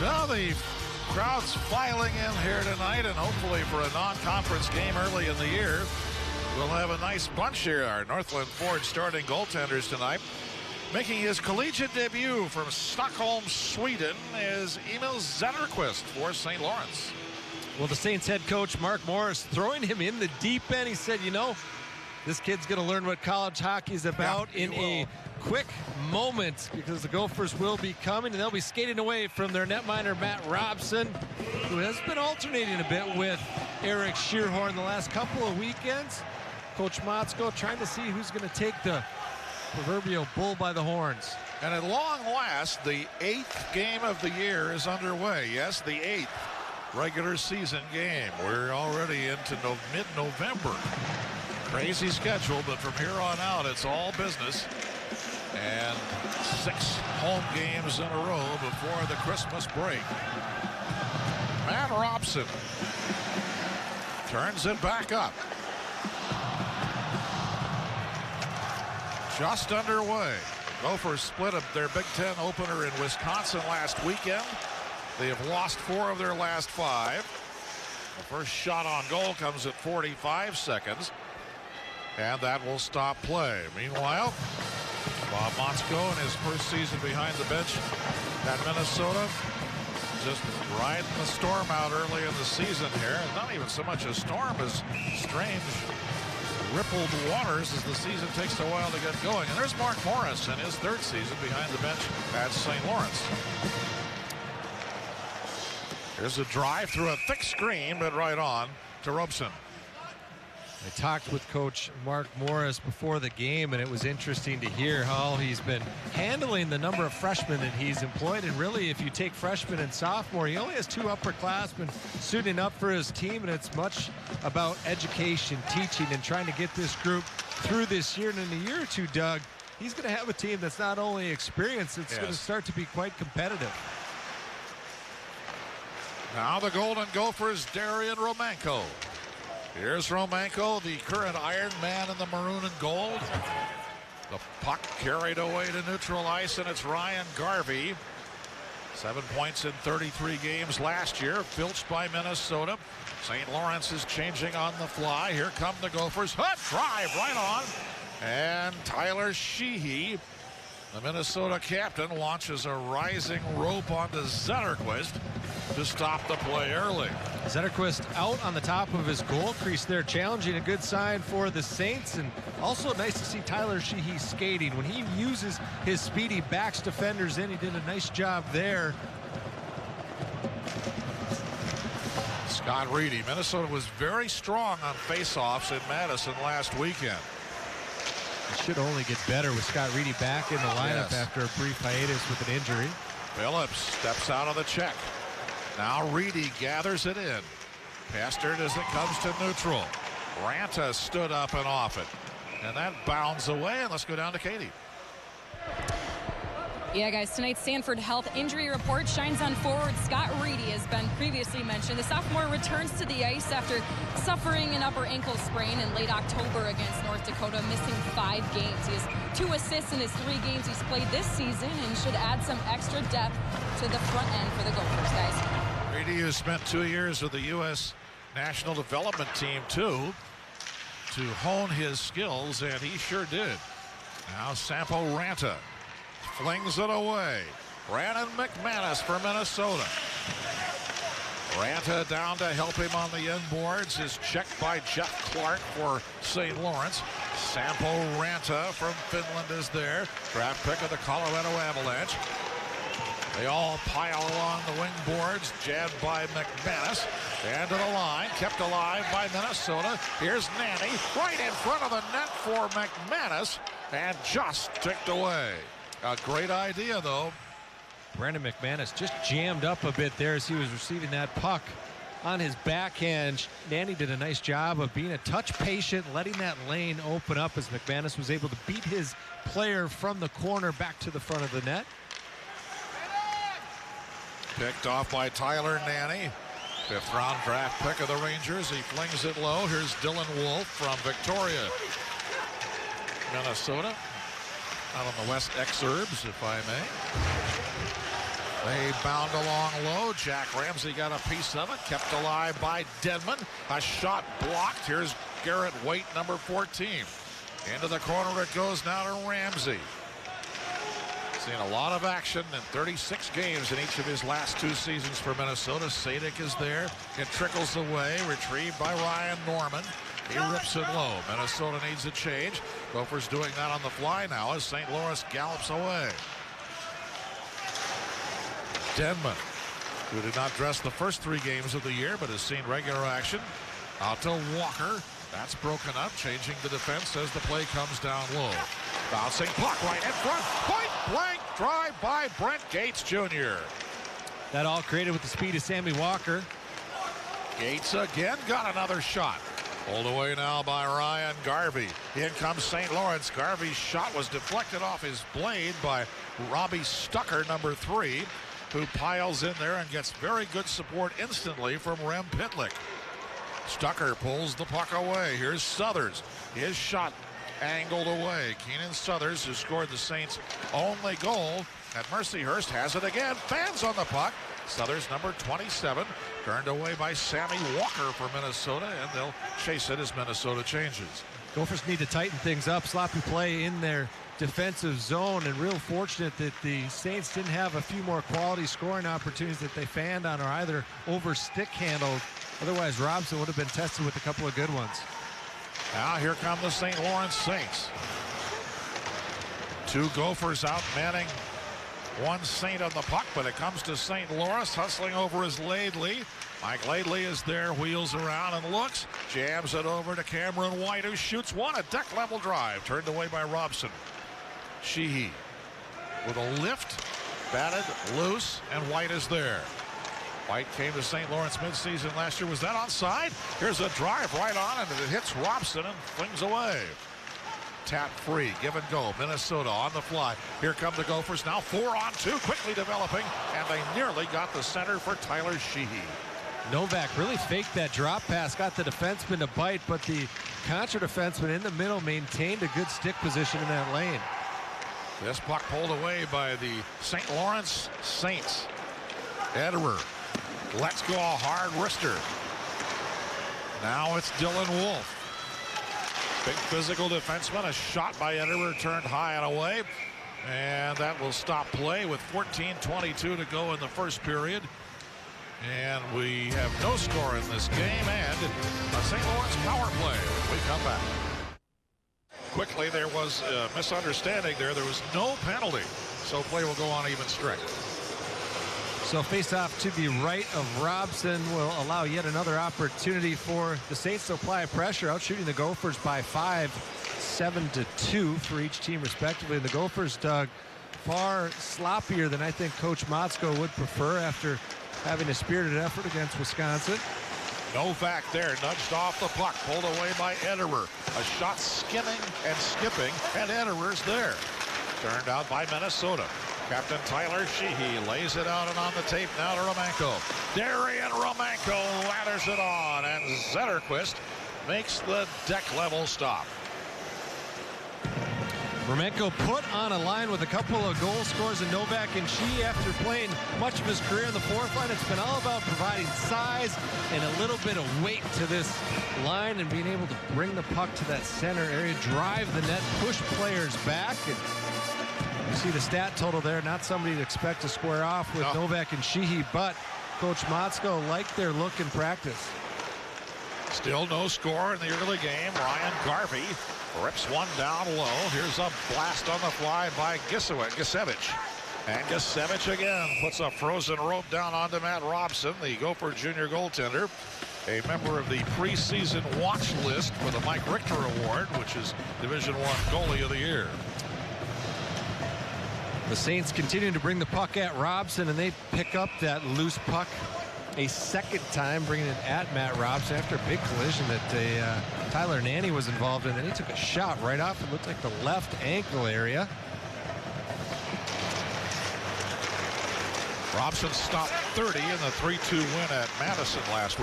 Now the crowd's filing in here tonight, and hopefully for a non-conference game early in the year, we'll have a nice bunch here. Our Northland Ford starting goaltenders tonight. Making his collegiate debut from Stockholm, Sweden, is Emil Zetterqvist for St. Lawrence. Well, the Saints head coach Mark Morris throwing him in the deep end. He said, you know, this kid's going to learn what college hockey is about in a quick moment, because the Gophers will be coming, and they'll be skating away from their netminder Matt Robson, who has been alternating a bit with Eric Shearhorn the last couple of weekends. Coach Motzko trying to see who's going to take the proverbial bull by the horns. And at long last, the 8th game of the year is underway. Yes, the 8th regular season game. We're already into mid-November. Crazy schedule, but from here on out, it's all business. And 6 home games in a row before the Christmas break. Matt Robson turns it back up. Just underway. Gophers split up their Big Ten opener in Wisconsin last weekend. They have lost 4 of their last 5. The first shot on goal comes at 45 seconds. And that will stop play. Meanwhile, Bob Motzko in his first season behind the bench at Minnesota, just riding the storm out early in the season here. Not even so much a storm as strange rippled waters as the season takes a while to get going. And there's Mark Morris in his 3rd season behind the bench at St. Lawrence. Here's a drive through a thick screen, but right on to Robson. I talked with Coach Mark Morris before the game, and it was interesting to hear how he's been handling the number of freshmen that he's employed. And really, if you take freshman and sophomore, he only has 2 upperclassmen suiting up for his team, and it's much about education, teaching, and trying to get this group through this year. And in a year or two, Doug, he's going to have a team that's not only experienced, it's going to start to be quite competitive. Now the Golden Gophers, Darian Romanko. Here's Romanko, the current Iron Man in the maroon and gold. The puck carried away to neutral ice, and it's Ryan Garvey. 7 points in 33 games last year, filched by Minnesota. St. Lawrence is changing on the fly. Here come the Gophers. Hut drive right on. And Tyler Sheehy, the Minnesota captain, launches a rising rope onto Zetterqvist to stop the play early. Zetterqvist out on the top of his goal crease there, challenging, a good sign for the Saints. And also nice to see Tyler Sheehy skating. When he uses his speed, he backs defenders in. He did a nice job there. Scott Reedy. Minnesota was very strong on faceoffs in Madison last weekend. It should only get better with Scott Reedy back in the lineup after a brief hiatus with an injury. Phillips steps out of the check. Now Reedy gathers it in. Pestered as it comes to neutral. Ranta stood up and off it. And that bounds away, and let's go down to Katie. Yeah, guys, tonight's Sanford Health injury report shines on forward Scott Reedy, as been previously mentioned. The sophomore returns to the ice after suffering an upper ankle sprain in late October against North Dakota, missing 5 games. He has 2 assists in his 3 games he's played this season and should add some extra depth to the front end for the Gophers, guys. Reedy, who spent 2 years with the U.S. National Development Team, too, to hone his skills, and he sure did. Now Sampo Ranta flings it away. Brandon McManus for Minnesota. Ranta down to help him on the inboards is checked by Jeff Clark for St. Lawrence. Sampo Ranta from Finland is there. Draft pick of the Colorado Avalanche. They all pile along the wing boards, jabbed by McManus. And to the line, kept alive by Minnesota. Here's Nanny right in front of the net for McManus, and just ticked away. A great idea, though. Brandon McManus just jammed up a bit there as he was receiving that puck on his backhand. Nanny did a nice job of being a touch patient, letting that lane open up as McManus was able to beat his player from the corner back to the front of the net. Picked off by Tyler Nanny. 5th round draft pick of the Rangers. He flings it low. Here's Dylan Wolf from Victoria, Minnesota. Out on the West Exurbs, if I may. They bound along low. Jack Ramsey got a piece of it, kept alive by Denman. A shot blocked. Here's Garrett Waite, number 14. Into the corner it goes now to Ramsey. Seen a lot of action in 36 games in each of his last 2 seasons for Minnesota. Sadik is there. It trickles away. Retrieved by Ryan Norman. He rips it low. Minnesota needs a change. Gophers doing that on the fly now as St. Louis gallops away. Denman, who did not dress the first 3 games of the year but has seen regular action. Out to Walker. That's broken up, changing the defense as the play comes down low. Bouncing puck right in front. Point blank drive by Brent Gates Jr. That all created with the speed of Sammy Walker. Gates again got another shot. Pulled away now by Ryan Garvey. In comes St. Lawrence. Garvey's shot was deflected off his blade by Robbie Stucker, number 3, who piles in there and gets very good support instantly from Rem Pitlick. Stucker pulls the puck away. Here's Southers. His shot angled away. Keenan Southers, who scored the Saints' only goal at Mercyhurst, has it again. Fans on the puck. Southers, number 27, turned away by Sammy Walker for Minnesota, and they'll chase it as Minnesota changes. Gophers need to tighten things up. Sloppy play in their defensive zone, and real fortunate that the Saints didn't have a few more quality scoring opportunities that they fanned on or either over stick handled. Otherwise, Robson would have been tested with a couple of good ones. Now here come the St. Lawrence Saints. 2 Gophers out manning 1 Saint on the puck, but it comes to St. Lawrence. Hustling over is Laidley. Mike Laidley is there, wheels around and looks. Jams it over to Cameron White, who shoots one. A deck level drive turned away by Robson. Sheehy with a lift, batted loose, and White is there. White came to St. Lawrence midseason last year. Was that onside? Here's a drive right on, and it hits Robson and flings away. Tap free, give and go. Minnesota on the fly. Here come the Gophers. Now 4-on-2, quickly developing, and they nearly got the center for Tyler Sheehy. Novak really faked that drop pass, got the defenseman to bite, but the contra defenseman in the middle maintained a good stick position in that lane. This puck pulled away by the St. Lawrence Saints. Ederer lets go a hard wrister. Now it's Dylan Wolf. Big physical defenseman. A shot by Ederer turned high and away. And that will stop play with 14:22 to go in the first period. And we have no score in this game and a St. Lawrence power play when we come back. Quickly, there was a misunderstanding there. There was no penalty. So play will go on even strength. So face-off to the right of Robson will allow yet another opportunity for the Saints to apply pressure, outshooting the Gophers by 5, 7-2 for each team respectively. And the Gophers, Doug, far sloppier than I think Coach Motzko would prefer after having a spirited effort against Wisconsin. Novak there, nudged off the puck, pulled away by Ederer. A shot skimming and skipping, and Ederer's there. Turned out by Minnesota. Captain Tyler Sheehy lays it out and on the tape now to Romanko. Darian Romanko lathers it on, and Zetterquist makes the deck level stop. Romanko put on a line with a couple of goal scores in Novak and Sheehy after playing much of his career in the fourth line. It's been all about providing size and a little bit of weight to this line and being able to bring the puck to that center area, drive the net, push players back. And you see the stat total there, not somebody to expect to square off with Novak and Sheehy, but Coach Motzko liked their look in practice. Still no score in the early game. Ryan Garvey rips one down low. Here's a blast on the fly by Gisevich. And Gisevich again puts a frozen rope down onto Matt Robson, the Gopher junior goaltender, a member of the preseason watch list for the Mike Richter Award, which is Division I Goalie of the Year. The Saints continue to bring the puck at Robson, and they pick up that loose puck a second time, bringing it at Matt Robson after a big collision that Tyler Nanny was involved in. Then he took a shot right off. It looked like the left ankle area. Robson stopped 30 in the 3-2 win at Madison last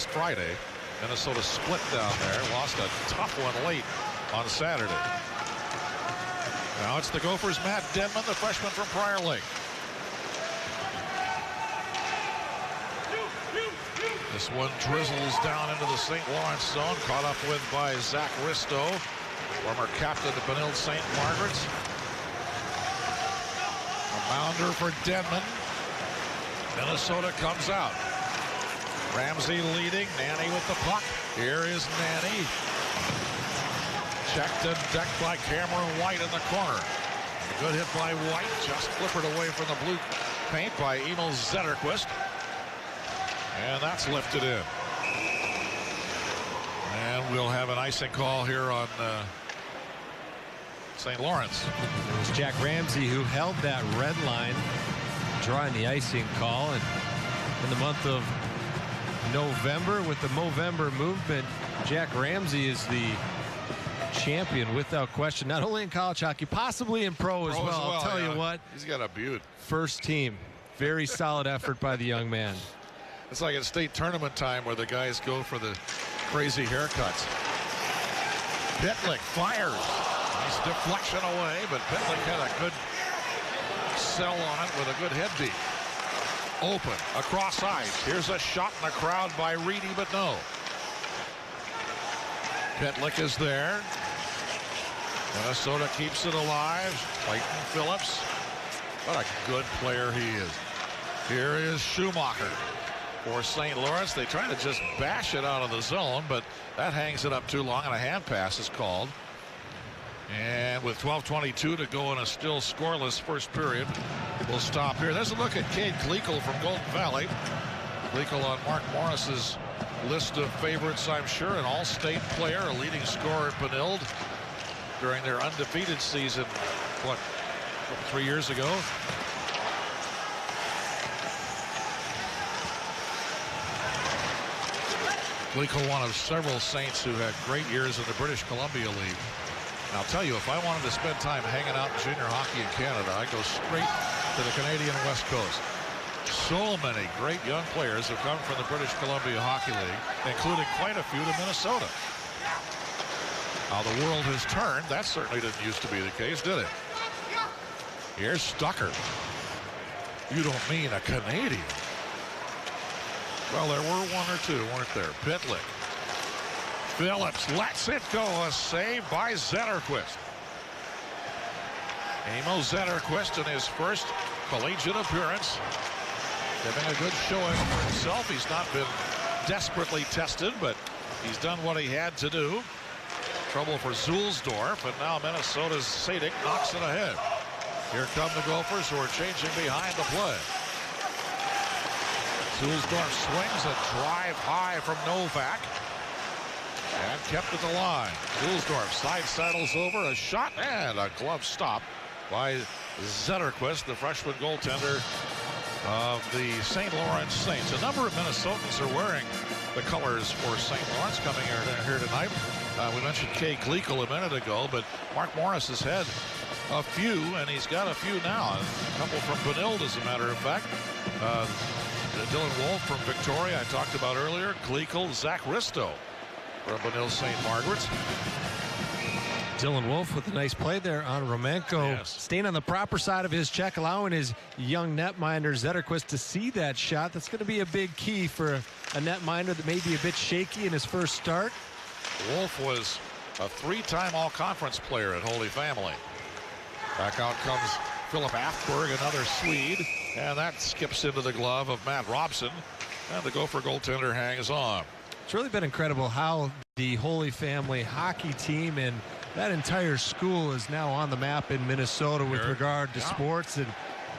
Friday. Minnesota split down there, lost a tough one late on Saturday. Now it's the Gophers' Matt Denman, the freshman from Prior Lake. This one drizzles down into the St. Lawrence zone, caught up with by Zach Risto, former captain of Benilde St. Margaret's. A mounder for Denman. Minnesota comes out. Ramsey leading, Nanny with the puck. Here is Nanny. Checked and decked by Cameron White in the corner. A good hit by White, just flippered away from the blue paint by Emil Zetterquist. And that's lifted in. And we'll have an icing call here on St. Lawrence. It was Jack Ramsey who held that red line, drawing the icing call. And in the month of November, with the Movember movement, Jack Ramsey is the champion without question, not only in college hockey, possibly in pro as well. I'll tell you what. He's got a beaut. First team. Very solid effort by the young man. It's like at state tournament time where the guys go for the crazy haircuts. Pitlick fires. Nice deflection away, but Pitlick had a good sell on it with a good head beat. Open across ice. Here's a shot in the crowd by Reedy, but no. Pitlick is there. Minnesota keeps it alive. Clayton Phillips. What a good player he is. Here is Schumacher for St. Lawrence. They try to just bash it out of the zone, but that hangs it up too long, and a hand pass is called. And with 12:22 to go in a still scoreless first period, we'll stop here. There's a look at Cade Kleekel from Golden Valley. Kleekel on Mark Morris's list of favorites, I'm sure. An all-state player, a leading scorer at Benilde during their undefeated season, what, 3 years ago? Kleekel, one of several Saints who had great years in the British Columbia League. And I'll tell you, if I wanted to spend time hanging out in junior hockey in Canada, I'd go straight to the Canadian West Coast. So many great young players have come from the British Columbia Hockey League, including quite a few to Minnesota. How the world has turned, that certainly didn't used to be the case, did it? Here's Stucker. You don't mean a Canadian? Well, there were one or two, weren't there? Pitlick. Phillips lets it go. A save by Zetterquist. Emil Zetterquist in his first collegiate appearance, giving a good showing for himself. He's not been desperately tested, but he's done what he had to do. Trouble for Zulsdorf, and now Minnesota's Sadik knocks it ahead. Here come the Gophers, who are changing behind the play. Zulsdorf swings a drive high from Novak and kept at the line. Zulsdorf side saddles over, a shot and a glove stop by Zetterquist, the freshman goaltender of the St. Lawrence Saints. A number of Minnesotans are wearing the colors for St. Lawrence coming here tonight. We mentioned Cade Kleekel a minute ago, but Mark Morris has had a few, and he's got a few now. A couple from Benilde, as a matter of fact. Dylan Wolf from Victoria, I talked about earlier. Kleekel, Zach Risto from Benilde St. Margaret's. Dylan Wolf with a nice play there on Romanko. Yes. Staying on the proper side of his check, allowing his young netminder Zetterquist to see that shot. That's going to be a big key for a netminder that may be a bit shaky in his first start. Wolf was a three-time all-conference player at Holy Family. Back out comes Philip Athberg, another Swede, and that skips into the glove of Matt Robson, and the Gopher goaltender hangs on. It's really been incredible how the Holy Family hockey team and that entire school is now on the map in Minnesota with regard to sports, and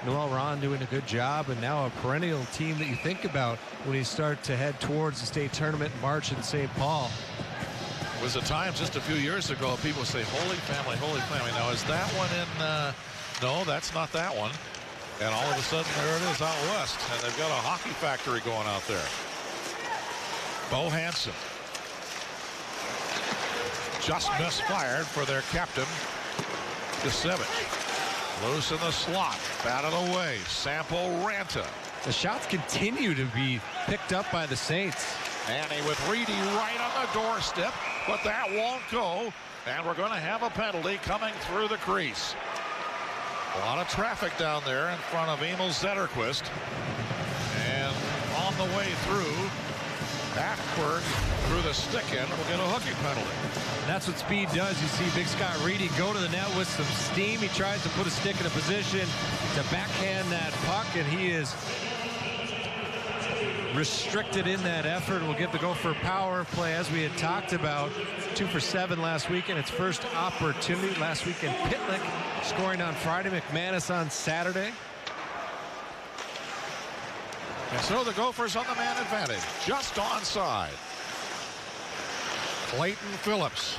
Noel Ron doing a good job, and now a perennial team that you think about when you start to head towards the state tournament in March in St. Paul. There was a time just a few years ago people say Holy Family, Holy Family. Now is that one in no, that's not that one. And all of a sudden there it is out west, and they've got a hockey factory going out there. Bo Hansen just misfired for their captain, Gisevich. Loose in the slot, batted away. Sampo Ranta. The shots continue to be picked up by the Saints. Nanny with Reedy right on the doorstep, but that won't go, and we're going to have a penalty coming through the crease. A lot of traffic down there in front of Emil Zetterquist, and on the way through Ashburn through the stick in will get a hooking penalty. And that's what speed does. You see Big Scott Reedy go to the net with some steam. He tries to put a stick in a position to backhand that puck, and he is restricted in that effort. We'll give the Gopher power play as we had talked about. 2 for 7 last weekend. Its first opportunity last weekend. Pitlick scoring on Friday. McManus on Saturday. And so the Gophers on the man advantage, just onside. Clayton Phillips.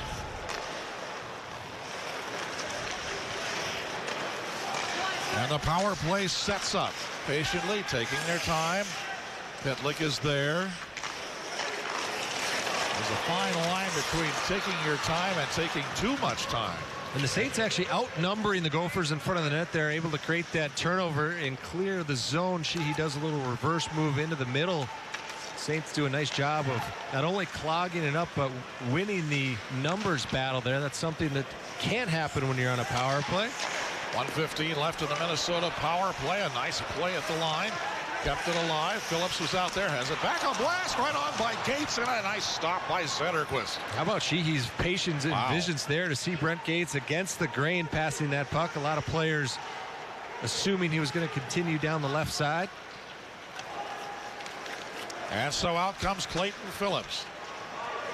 And the power play sets up, patiently taking their time. Pitlick is there. There's a fine line between taking your time and taking too much time. And the Saints actually outnumbering the Gophers in front of the net. They're able to create that turnover and clear the zone. He does a little reverse move into the middle. Saints do a nice job of not only clogging it up, but winning the numbers battle there. That's something that can't happen when you're on a power play. 1:15 left in the Minnesota power play. A nice play at the line. Kept it alive. Phillips was out there. Has it back. A blast right on by Gates. And a nice stop by Zetterquist. How about Sheehy's patience and visions there to see Brent Gates against the grain passing that puck. A lot of players assuming he was going to continue down the left side. And so out comes Clayton Phillips.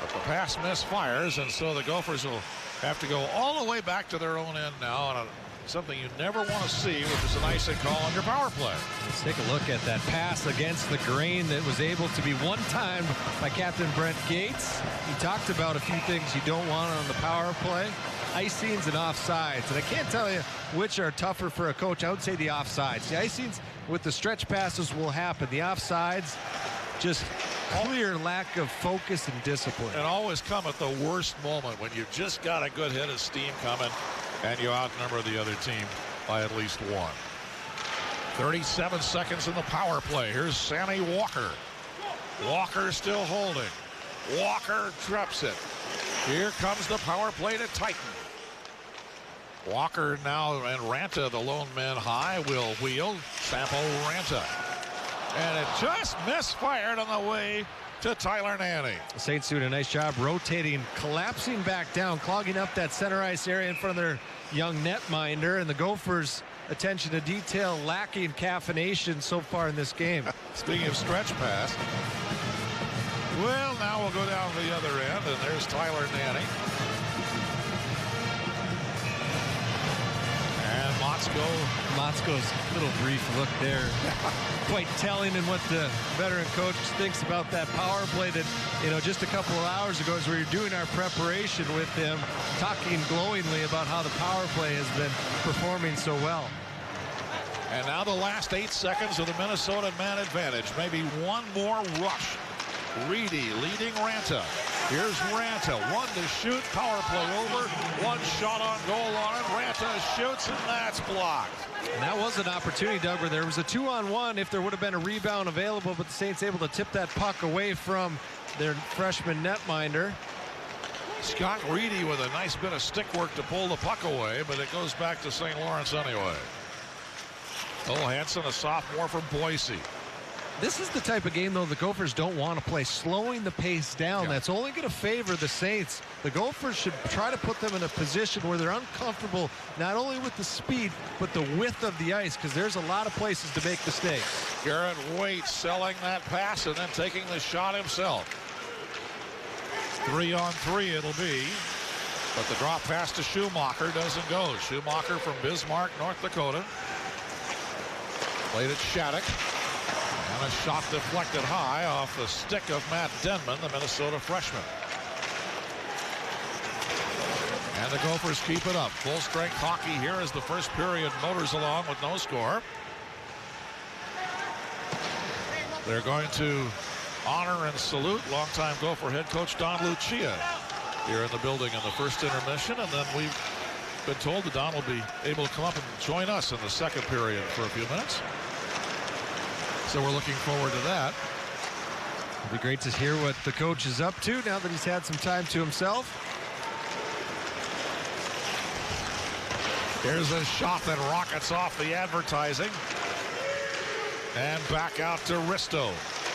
But the pass misfires, and so the Gophers will have to go all the way back to their own end now on something you never want to see, which is an icing call on your power play. Let's take a look at that pass against the grain that was able to be one-timed by Captain Brent Gates. He talked about a few things you don't want on the power play. Icings and offsides. And I can't tell you which are tougher for a coach. I would say the offsides. The icings with the stretch passes will happen. The offsides, just clear lack of focus and discipline. And always come at the worst moment when you've just got a good hit of steam coming and you outnumber the other team by at least one. 37 seconds in the power play. Here's Sammy Walker. Walker still holding. Walker drops it. Here comes the power play to tighten. Walker now and Ranta, the lone man high, will wheel. Sampo Ranta. And it just misfired on the way to Tyler Nanny. The Saints doing a nice job rotating, collapsing back down, clogging up that center ice area in front of their young netminder, and the Gophers' attention to detail lacking caffeination so far in this game. Speaking of stretch pass, well, now we'll go down to the other end, and there's Tyler Nanny. And Motzko's little brief look there. Quite telling in what the veteran coach thinks about that power play that, just a couple of hours ago as we were doing our preparation with him, talking glowingly about how the power play has been performing so well. And now the last 8 seconds of the Minnesota man advantage. Maybe one more rush. Reedy leading Ranta. Here's Ranta. One to shoot. Power play over. One shot on goal on it. Ranta shoots, and that's blocked. And that was an opportunity, Doug, where there was a 2-on-1 if there would have been a rebound available, but the Saints able to tip that puck away from their freshman netminder. Scott Reedy with a nice bit of stick work to pull the puck away, but it goes back to St. Lawrence anyway. Cole Hansen, a sophomore from Boise. This is the type of game, though, the Gophers don't want to play. Slowing the pace down, that's only going to favor the Saints. The Gophers should try to put them in a position where they're uncomfortable, not only with the speed, but the width of the ice, because there's a lot of places to make mistakes. Garrett Waite selling that pass and then taking the shot himself. 3-on-3 it'll be. But the drop pass to Schumacher doesn't go. Schumacher from Bismarck, North Dakota. Played at Shattuck. And a shot deflected high off the stick of Matt Denman, the Minnesota freshman. And the Gophers keep it up. Full strength hockey here as the first period motors along with no score. They're going to honor and salute longtime Gopher head coach Don Lucia here in the building in the first intermission. And then we've been told that Don will be able to come up and join us in the second period for a few minutes. So we're looking forward to that. It'll be great to hear what the coach is up to now that he's had some time to himself. Here's a shot that rockets off the advertising. And back out to Risto.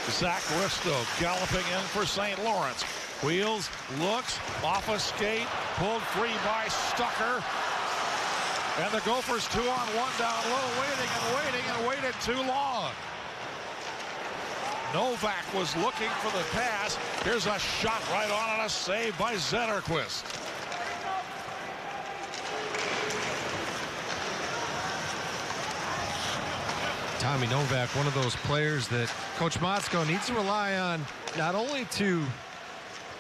Zach Risto galloping in for St. Lawrence. Wheels, looks, off a skate, pulled free by Stucker. And the Gophers 2-on-1 down low, waiting and waited too long. Novak was looking for the pass. Here's a shot right on and a save by Zetterquist. Tommy Novak, one of those players that Coach Motzko needs to rely on, not only to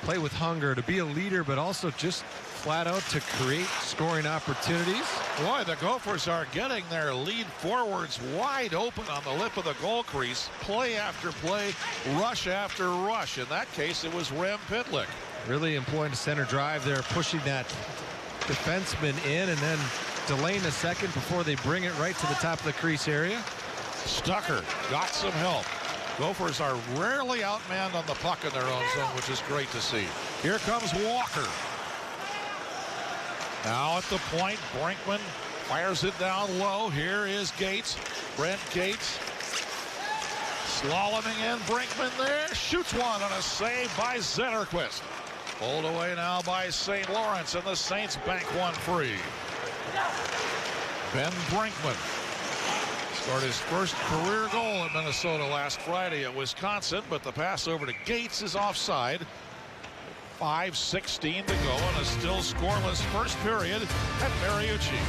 play with hunger, to be a leader, but also just flat out to create scoring opportunities. Boy, the Gophers are getting their lead forwards wide open on the lip of the goal crease. Play after play, rush after rush. In that case, it was Rem Pitlick. Really employing the center drive there, pushing that defenseman in and then delaying a second before they bring it right to the top of the crease area. Stucker got some help. Gophers are rarely outmanned on the puck in their own zone, which is great to see. Here comes Walker. Now at the point, Brinkman fires it down low. Here is Gates. Brent Gates slaloming in. Brinkman there. Shoots one on a save by Zetterquist. Pulled away now by St. Lawrence, and the Saints bank one free. Ben Brinkman scored his first career goal at Minnesota last Friday at Wisconsin, but the pass over to Gates is offside. 5:16 to go in a still scoreless first period at Mariucci.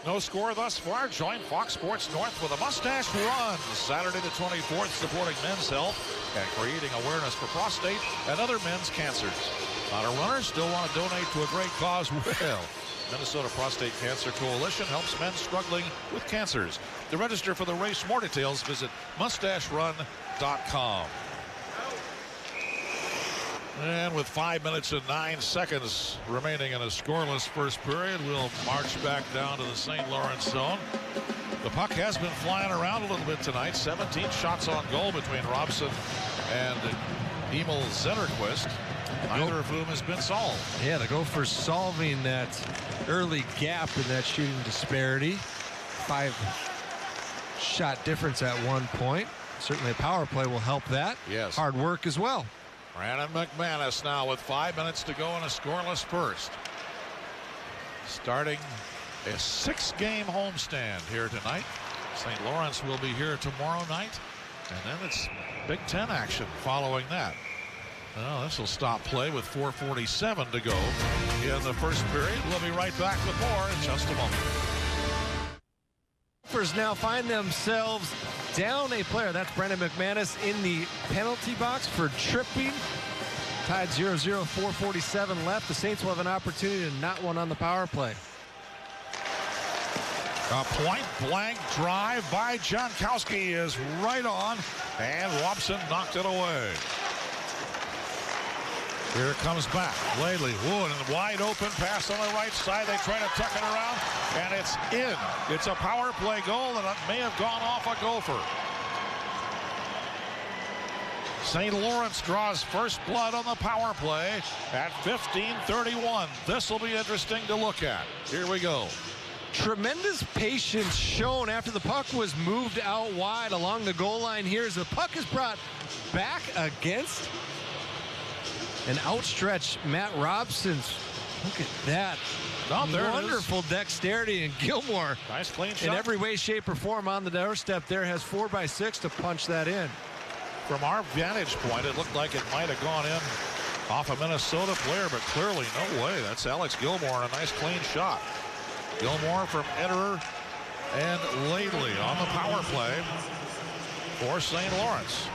No score thus far. Join Fox Sports North for the Mustache Run Saturday the 24th, supporting men's health and creating awareness for prostate and other men's cancers. Not a runner, still want to donate to a great cause? Well, Minnesota Prostate Cancer Coalition helps men struggling with cancers. To register for the race, more details, visit mustacherun.com. And with 5 minutes and 9 seconds remaining in a scoreless first period, we'll march back down to the St. Lawrence zone. The puck has been flying around a little bit tonight. 17 shots on goal between Robson and Emil Zetterquist, neither of whom has been solved. Yeah, the Gophers solving that early gap in that shooting disparity. 5-shot difference at one point. Certainly a power play will help that. Yes. Hard work as well. Brandon McManus now with 5 minutes to go in a scoreless first. Starting a 6-game homestand here tonight. St. Lawrence will be here tomorrow night. And then it's Big Ten action following that. Well, this will stop play with 4:47 to go in the first period. We'll be right back with more in just a moment. Gophers now find themselves down a player. That's Brandon McManus in the penalty box for tripping. Tied 0-0, 4:47 left. The Saints will have an opportunity to knot one on the power play. A point-blank drive by Jankowski is right on, and Robson knocked it away. Here it comes back. Laley, Wood, and wide open pass on the right side. They try to tuck it around, and it's in. It's a power play goal, and it may have gone off a Gopher. St. Lawrence draws first blood on the power play at 15:31. This will be interesting to look at. Here we go. Tremendous patience shown after the puck was moved out wide along the goal line here as the puck is brought back against an outstretched Matt Robson's. Look at that. Wonderful dexterity, and Gilmore, nice clean shot. In every way, shape, or form on the doorstep there, has 4x6 to punch that in. From our vantage point, it looked like it might have gone in off a Minnesota player, but clearly no way. That's Alex Gilmore, and a nice clean shot. Gilmore from Ederer and Ladley on the power play for St. Lawrence.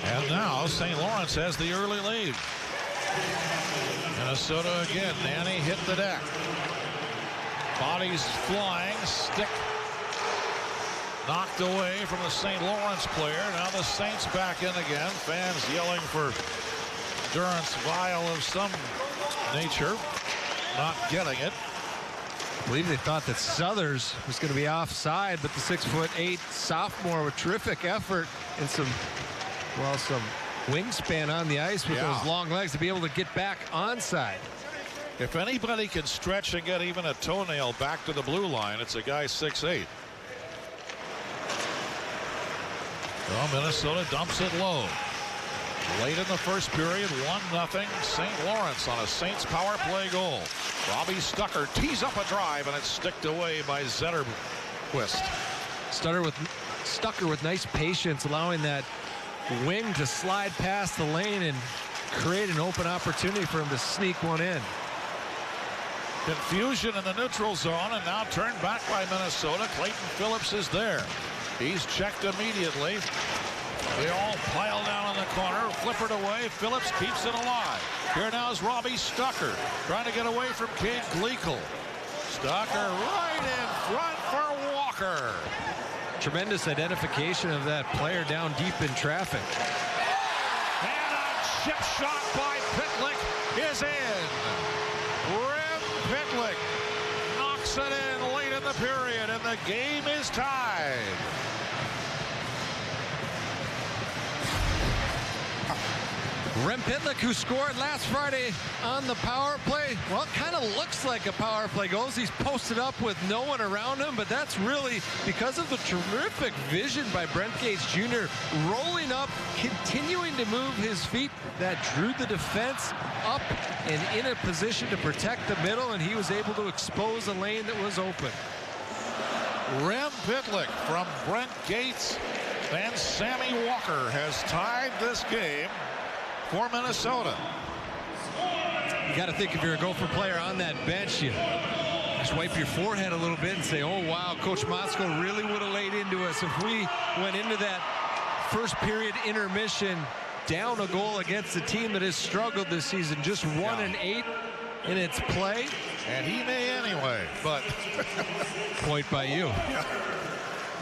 And now St. Lawrence has the early lead. Minnesota again. Nanny hit the deck. Bodies flying. Stick knocked away from the St. Lawrence player. Now the Saints back in again. Fans yelling for Durance Vile of some nature. Not getting it. I believe they thought that Southers was going to be offside, but the 6'8" sophomore with terrific effort and some wingspan on the ice with those long legs to be able to get back onside. If anybody can stretch and get even a toenail back to the blue line, it's a guy 6'8". Well, Minnesota dumps it low. Late in the first period, 1-0 St. Lawrence on a Saints power play goal. Robbie Stucker tees up a drive, and it's sticked away by Zetterquist. Stucker with nice patience, allowing that wing to slide past the lane and create an open opportunity for him to sneak one in. Confusion in the neutral zone, and now turned back by Minnesota. Clayton Phillips is there. He's checked immediately. They all pile down in the corner. Flippered away. Phillips keeps it alive. Here now is Robbie Stucker trying to get away from Cade Gleekle. Stucker right in front for Walker. Tremendous identification of that player down deep in traffic. And a chip shot by Pitlick is in. Rem Pitlick knocks it in late in the period, and the game is tied. Rem Pitlick, who scored last Friday on the power play. Well, it kind of looks like a power play goal. He's posted up with no one around him, but that's really because of the terrific vision by Brent Gates Jr. rolling up, continuing to move his feet. That drew the defense up and in a position to protect the middle, and he was able to expose a lane that was open. Rem Pitlick from Brent Gates and Sammy Walker has tied this game for Minnesota. You got to think, if you're a Gopher player on that bench, you just wipe your forehead a little bit and say, oh wow, Coach Motzko really would have laid into us if we went into that first period intermission down a goal against a team that has struggled this season, just 1-8 in its play. And he may anyway, but point by you.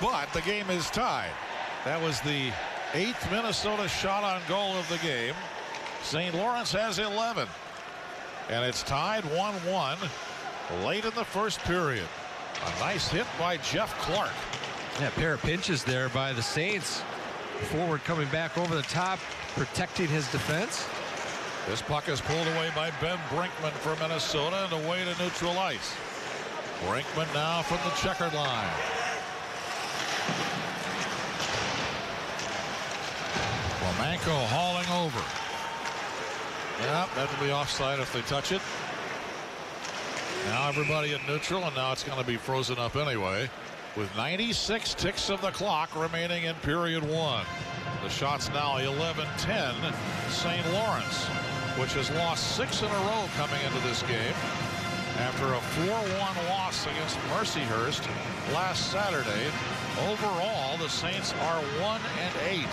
But the game is tied. That was the 8th Minnesota shot on goal of the game. St. Lawrence has 11. And it's tied 1-1 late in the first period. A nice hit by Jeff Clark. Yeah, a pair of pinches there by the Saints. Forward coming back over the top, protecting his defense. This puck is pulled away by Ben Brinkman for Minnesota and away to neutral ice. Brinkman now from the checkered line. Womanko hauling over. Yep, that'll be offside if they touch it. Now everybody at neutral, and now it's going to be frozen up anyway, with 96 ticks of the clock remaining in period 1. The shot's now 11-10 St. Lawrence, which has lost 6 in a row coming into this game after a 4-1 loss against Mercyhurst last Saturday. Overall, the Saints are 1-8.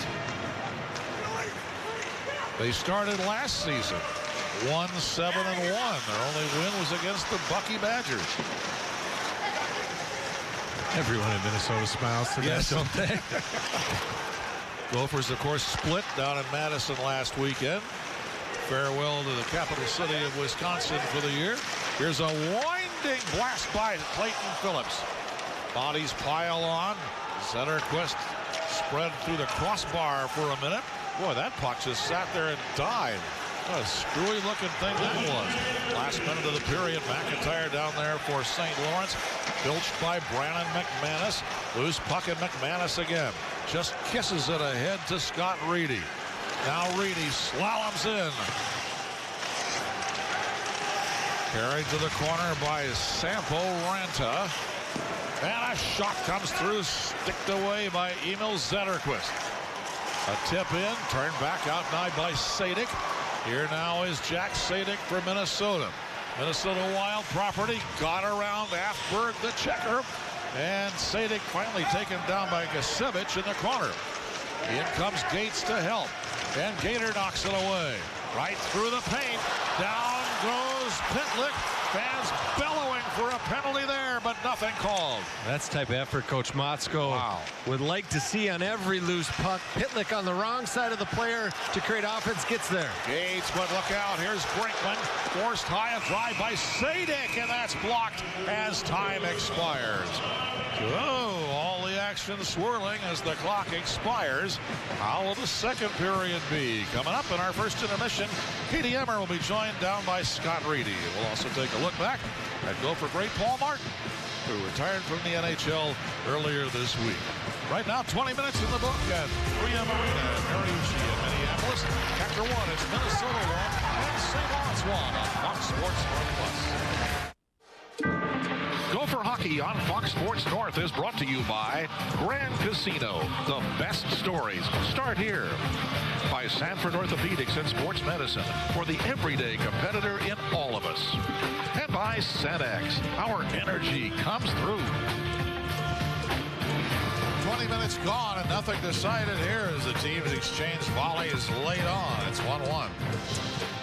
They started last season 1-7-1. Their only win was against the Bucky Badgers. Everyone in Minnesota smiles to that, don't they? Gophers, of course, split down in Madison last weekend. Farewell to the capital city of Wisconsin for the year. Here's a winding blast by Clayton Phillips. Bodies pile on. Zetterquist spread through the crossbar for a minute. Boy, that puck just sat there and died. What a screwy looking thing that was. Last minute of the period, McIntyre down there for St. Lawrence. Filched by Brannon McManus. Loose puck and McManus again. Just kisses it ahead to Scott Reedy. Now Reedy slaloms in. Carried to the corner by Sampo Ranta. And a shot comes through, sticked away by Emil Zetterquist. A tip in, turned back out now by Sadik. Here now is Jack Sadik for Minnesota. Minnesota Wild property, got around Athberg, the checker. And Sadik finally taken down by Gasevich in the corner. In comes Gates to help. And Gator knocks it away. Right through the paint. Down goes Pitlick. Fans bellowing for a penalty there, but nothing called. That's the type of effort Coach Motzko would like to see on every loose puck. Pitlick on the wrong side of the player to create offense, gets there. Gates, but look out. Here's Brinkman. Forced high, a drive by Sadik, and that's blocked as time expires. Oh, all the action action swirling as the clock expires. How will the second period be? Coming up in our first intermission, Katie Emmer will be joined down by Scott Reedy. We'll also take a look back at Gopher great Paul Martin, who retired from the NHL earlier this week. Right now, 20 minutes in the book at Ria Marina and Mariucci in Minneapolis. Chapter 1, it's Minnesota 1 and St. Lawrence 1 on Fox Sports North Plus. Gopher Hockey on Fox Sports North is brought to you by Grand Casino. The best stories start here. By Sanford Orthopedics and Sports Medicine for the everyday competitor in all of us. And by Cenex. Our energy comes through. 20 minutes gone and nothing decided here as the teams exchange volleys late on. It's 1-1.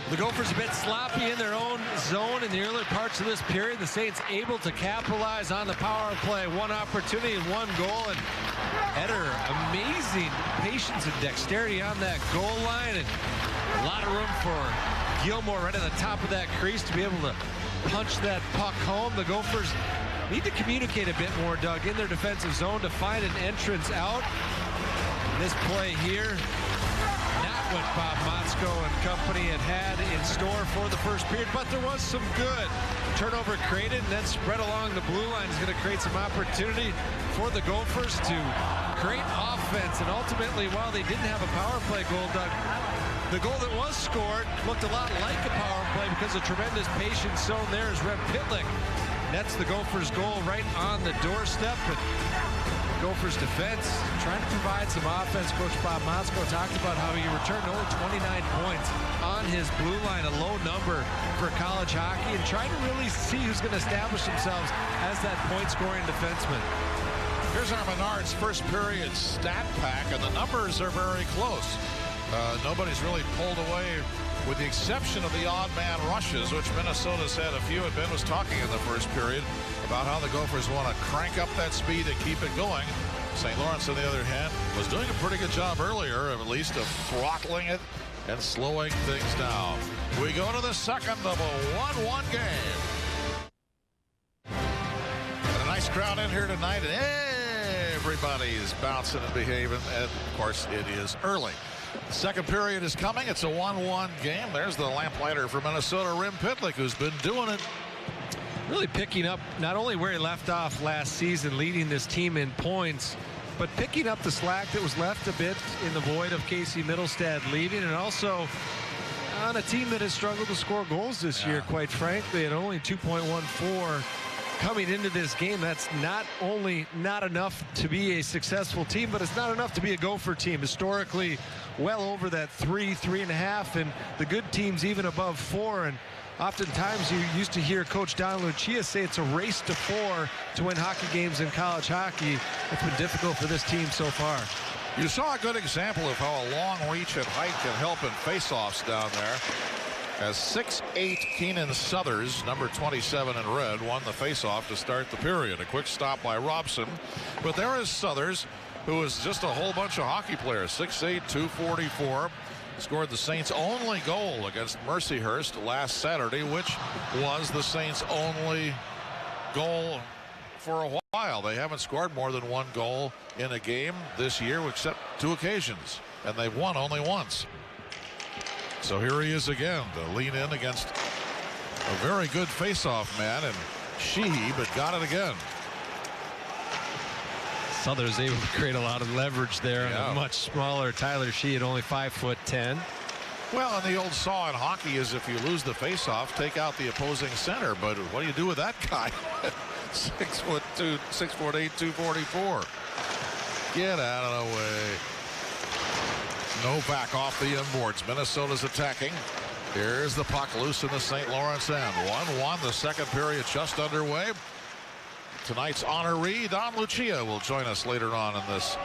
The Gophers a bit sloppy in their own zone in the early parts of this period. The Saints able to capitalize on the power play. One opportunity and one goal. And Eder, amazing patience and dexterity on that goal line. And a lot of room for Gilmore right at the top of that crease to be able to punch that puck home. The Gophers need to communicate a bit more, Doug, in their defensive zone to find an entrance out. This play here, not what Bob Motzko and company had in store for the first period, but there was some good. Turnover created and then spread along the blue line is going to create some opportunity for the Gophers to create offense. And ultimately, while they didn't have a power play goal, Doug, the goal that was scored looked a lot like a power play because of tremendous patience shown there as Rem Pitlick. That's the Gophers' goal right on the doorstep. But Gophers defense trying to provide some offense. Coach Bob Motzko talked about how he returned only 29 points on his blue line, a low number for college hockey, and trying to really see who's going to establish themselves as that point-scoring defenseman. Here's our Menards first period stat pack, and the numbers are very close. Nobody's really pulled away, with the exception of the odd man rushes, which Minnesota's had a few. And Ben was talking in the first period about how the Gophers want to crank up that speed and keep it going. St. Lawrence, on the other hand, was doing a pretty good job earlier, at least, of throttling it and slowing things down. We go to the second of a 1-1 game. And a nice crowd in here tonight, and everybody's bouncing and behaving. And, of course, it is early. The second period is coming. It's a 1-1 game. There's the lamplighter for Minnesota, Rem Pitlick, who's been doing it. Really picking up not only where he left off last season, leading this team in points, but picking up the slack that was left a bit in the void of Casey Middlestad leaving, and also on a team that has struggled to score goals this year, quite frankly, at only 2.14 coming into this game. That's not only not enough to be a successful team, but it's not enough to be a Gopher team. Historically, well over that 3.5, and the good teams even above 4. And oftentimes you used to hear Coach Don Lucia say it's a race to 4 to win hockey games in college hockey. It's been difficult for this team so far. You saw a good example of how a long reach and height can help in faceoffs down there, as 6'8" Keenan Suthers, number 27 in red, won the faceoff to start the period. A quick stop by Robson, but there is Suthers, who is just a whole bunch of hockey players. 6'8", 244. Scored the Saints' only goal against Mercyhurst last Saturday, which was the Saints' only goal for a while. They haven't scored more than one goal in a game this year, except 2 occasions, and they've won only once. So here he is again to lean in against a very good faceoff man, and Sheehy, but got it again. Suthers able to create a lot of leverage there on a much smaller Tyler Sheehy at only 5'10". Well, and the old saw in hockey is if you lose the faceoff, take out the opposing center. But what do you do with that guy? 6'2", 6'8", 244. Get out of the way. Novak off the inboards. Minnesota's attacking. Here's the puck loose in the St. Lawrence end. 1-1. The second period just underway. Tonight's honoree, Don Lucia, will join us later on in this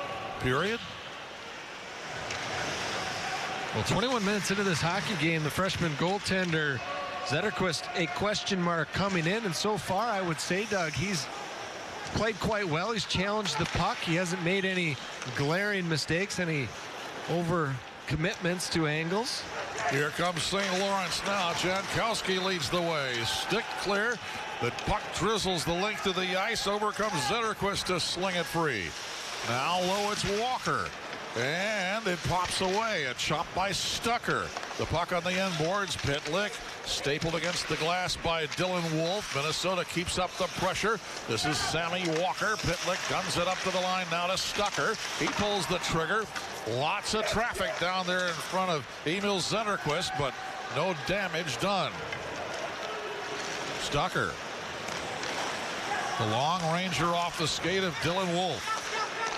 period. Well, 21 minutes into this hockey game, the freshman goaltender Zetterquist, a question mark coming in, and so far I would say, Doug, he's played quite well. He's challenged the puck. He hasn't made any glaring mistakes, any over commitments to angles. Here comes St. Lawrence now. Jankowski leads the way. Stick clear. The puck drizzles the length of the ice. Over comes Zetterquist to sling it free. Now low, it's Walker. And it pops away. A chop by Stucker. The puck on the end boards. Pitlick stapled against the glass by Dylan Wolf. Minnesota keeps up the pressure. This is Sammy Walker. Pitlick guns it up to the line now to Stucker. He pulls the trigger. Lots of traffic down there in front of Emil Zenderquist, but no damage done. Stucker. The long ranger off the skate of Dylan Wolf.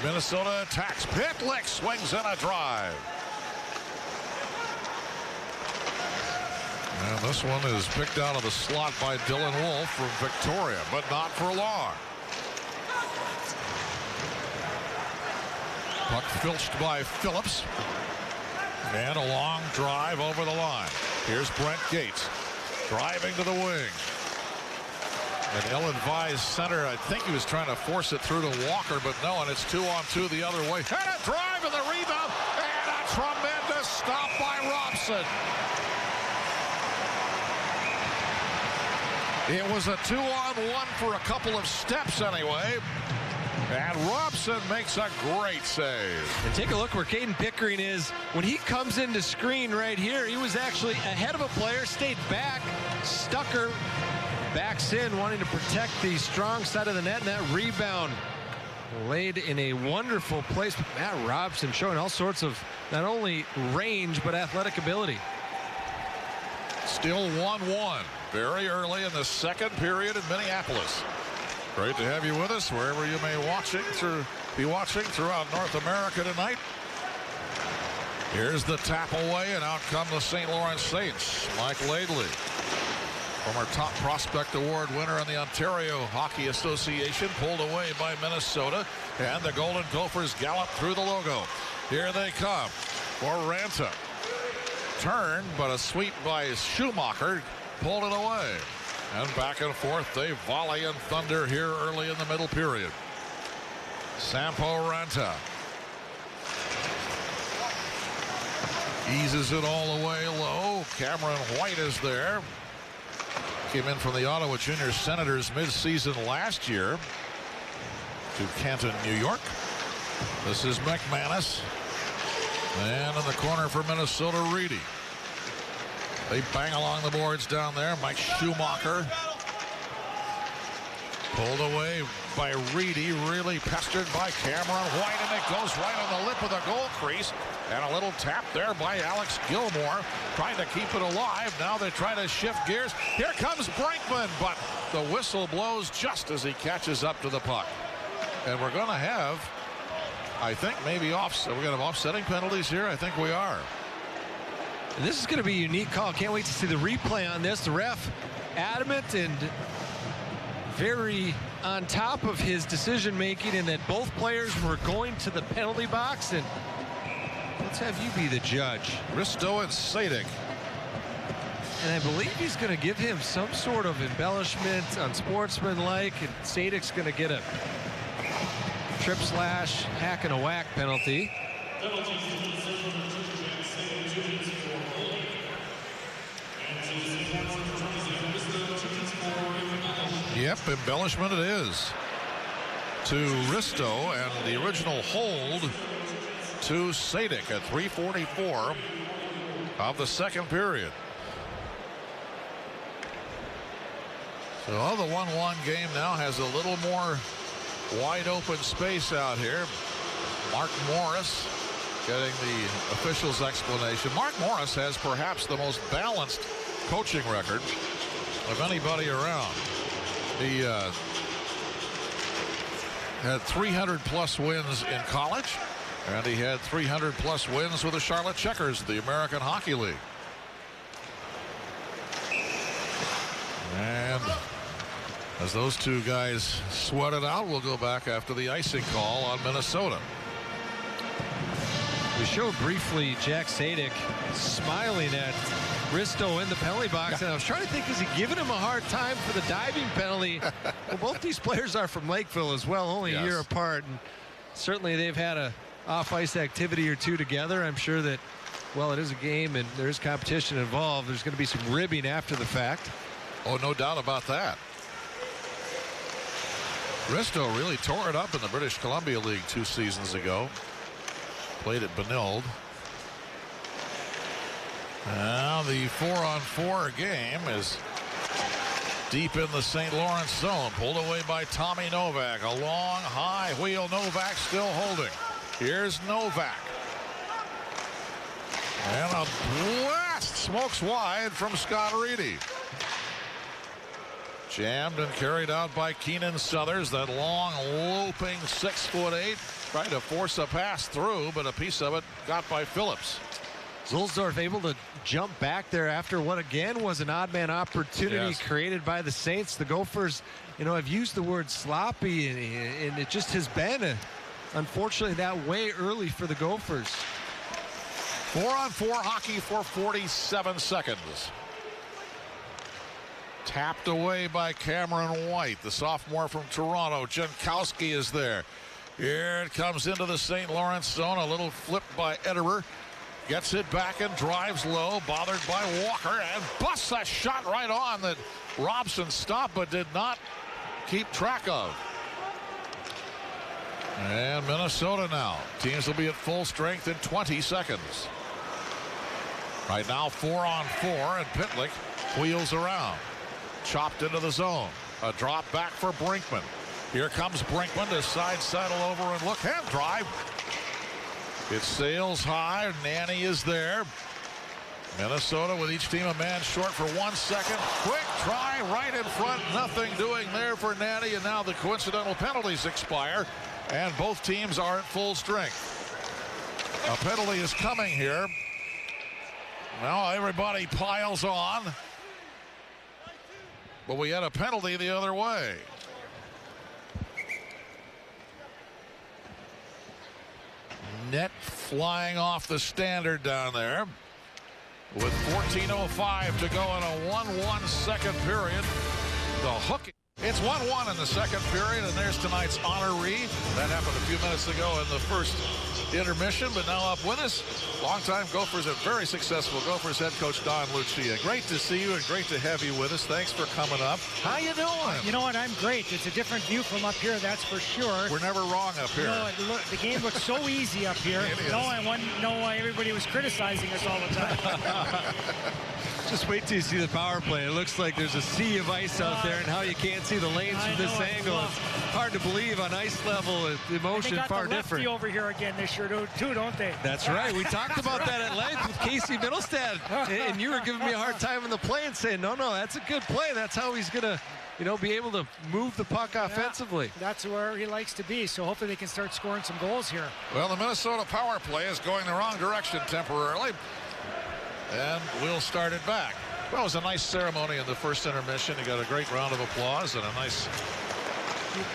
Minnesota attacks. Pitlick swings in a drive. And this one is picked out of the slot by Dylan Wolf from Victoria, but not for long. Puck filched by Phillips. And a long drive over the line. Here's Brent Gates driving to the wing. An ill-advised center. I think he was trying to force it through to Walker, but no, and it's 2-on-2 the other way. And a drive and the rebound, and a tremendous stop by Robson. It was a 2-on-1 for a couple of steps anyway. And Robson makes a great save. And take a look where Caden Pickering is. When he comes into screen right here, he was actually ahead of a player, stayed back. Stucker backs in, wanting to protect the strong side of the net, and that rebound laid in a wonderful place. Matt Robson showing all sorts of not only range, but athletic ability. Still 1-1 very early in the second period in Minneapolis. Great to have you with us wherever you may be watching throughout North America tonight. Here's the tap away, and out come the St. Lawrence Saints. Mike Laidley, former top prospect award winner in the Ontario Hockey Association, pulled away by Minnesota, and the Golden Gophers gallop through the logo. Here they come for Ranta. Turn, but a sweep by Schumacher pulled it away. And back and forth, they volley and thunder here early in the middle period. Sampo Ranta eases it all the way low. Cameron White is there. Came in from the Ottawa Junior Senators midseason last year to Canton, New York. This is McManus. And in the corner for Minnesota, Reedy. They bang along the boards down there. Mike Schumacher pulled away by Reedy, really pestered by Cameron White, and it goes right on the lip of the goal crease. And a little tap there by Alex Gilmore, trying to keep it alive. Now they try to shift gears. Here comes Brinkman, but the whistle blows just as he catches up to the puck. And we're going to have, I think, maybe we're going to have offsetting penalties here. I think we are. And this is going to be a unique call. Can't wait to see the replay on this. The ref adamant and very on top of his decision making, and that both players were going to the penalty box. And let's have you be the judge. Risto and Sadik. And I believe he's going to give him some sort of embellishment unsportsmanlike, and Sadik's going to get a trip slash hack and a whack penalty. Yep, embellishment it is to Risto, and the original hold to Sadik at 3:44 of the second period. So the 1-1 game now has a little more wide open space out here. Mark Morris getting the official's explanation. Mark Morris has perhaps the most balanced coaching record of anybody around. He had 300-plus wins in college, and he had 300-plus wins with the Charlotte Checkers, the American Hockey League. And as those two guys sweat it out, we'll go back after the icing call on Minnesota. We showed briefly Jack Sadik smiling at Risto in the penalty box, and I was trying to think, is he giving him a hard time for the diving penalty? Well, both these players are from Lakeville as well, only a year apart, and certainly they've had a off-ice activity or two together. I'm sure that, well, it is a game and there is competition involved. There's going to be some ribbing after the fact. Oh, no doubt about that. Risto really tore it up in the British Columbia League 2 seasons ago. Played at Benilde. Now the 4-on-4 game is deep in the St. Lawrence zone. Pulled away by Tommy Novak. A long high wheel. Novak still holding. Here's Novak. And a blast smokes wide from Scott Reedy. Jammed and carried out by Keenan Suthers. That long loping 6'8", trying to force a pass through, but a piece of it got by Phillips. Zulsdorf able to jump back there after what again was an odd man opportunity created by the Saints. The Gophers, you know, have used the word sloppy, and it just has been unfortunately that way early for the Gophers. 4-on-4 hockey for 47 seconds. Tapped away by Cameron White, the sophomore from Toronto. Jankowski is there. Here it comes into the St. Lawrence zone. A little flip by Ederer. Gets it back and drives low. Bothered by Walker and busts that shot right on that Robson stopped but did not keep track of. And Minnesota now. Teams will be at full strength in 20 seconds. Right now 4-on-4, and Pitlick wheels around. Chopped into the zone. A drop back for Brinkman. Here comes Brinkman to side saddle over and look. Hand drive. It sails high. Nanny is there. Minnesota with each team a man short for 1 second. Quick try right in front. Nothing doing there for Nanny. And now the coincidental penalties expire. And both teams are at full strength. A penalty is coming here. Now everybody piles on. But we had a penalty the other way. Net flying off the standard down there. With 14:05 to go in a 1-1 second period. The hook. It's 1-1 in the second period, and there's tonight's honoree. That happened a few minutes ago in the first intermission, but now up with us, longtime Gophers and very successful Gophers head coach Don Lucia. Great to see you and great to have you with us. Thanks for coming up. How you doing? You know what? I'm great. It's a different view from up here, that's for sure. We're never wrong up here. No, the game looks so easy up here. No, I want to know why everybody was criticizing us all the time. Just wait till you see the power play. It looks like there's a sea of ice out there, and how you can't see the lanes from this angle. It's hard to believe on ice level. The motion far different. They got the lefty over here again this year too, don't they? That's right. We talked about that at length with Casey Middlestad, and you were giving me a hard time in the play and saying, no, that's a good play. That's how he's gonna, be able to move the puck offensively. That's where he likes to be. So hopefully they can start scoring some goals here. Well, the Minnesota power play is going the wrong direction temporarily. And we'll start it back. Well, it was a nice ceremony in the first intermission. He got a great round of applause and a nice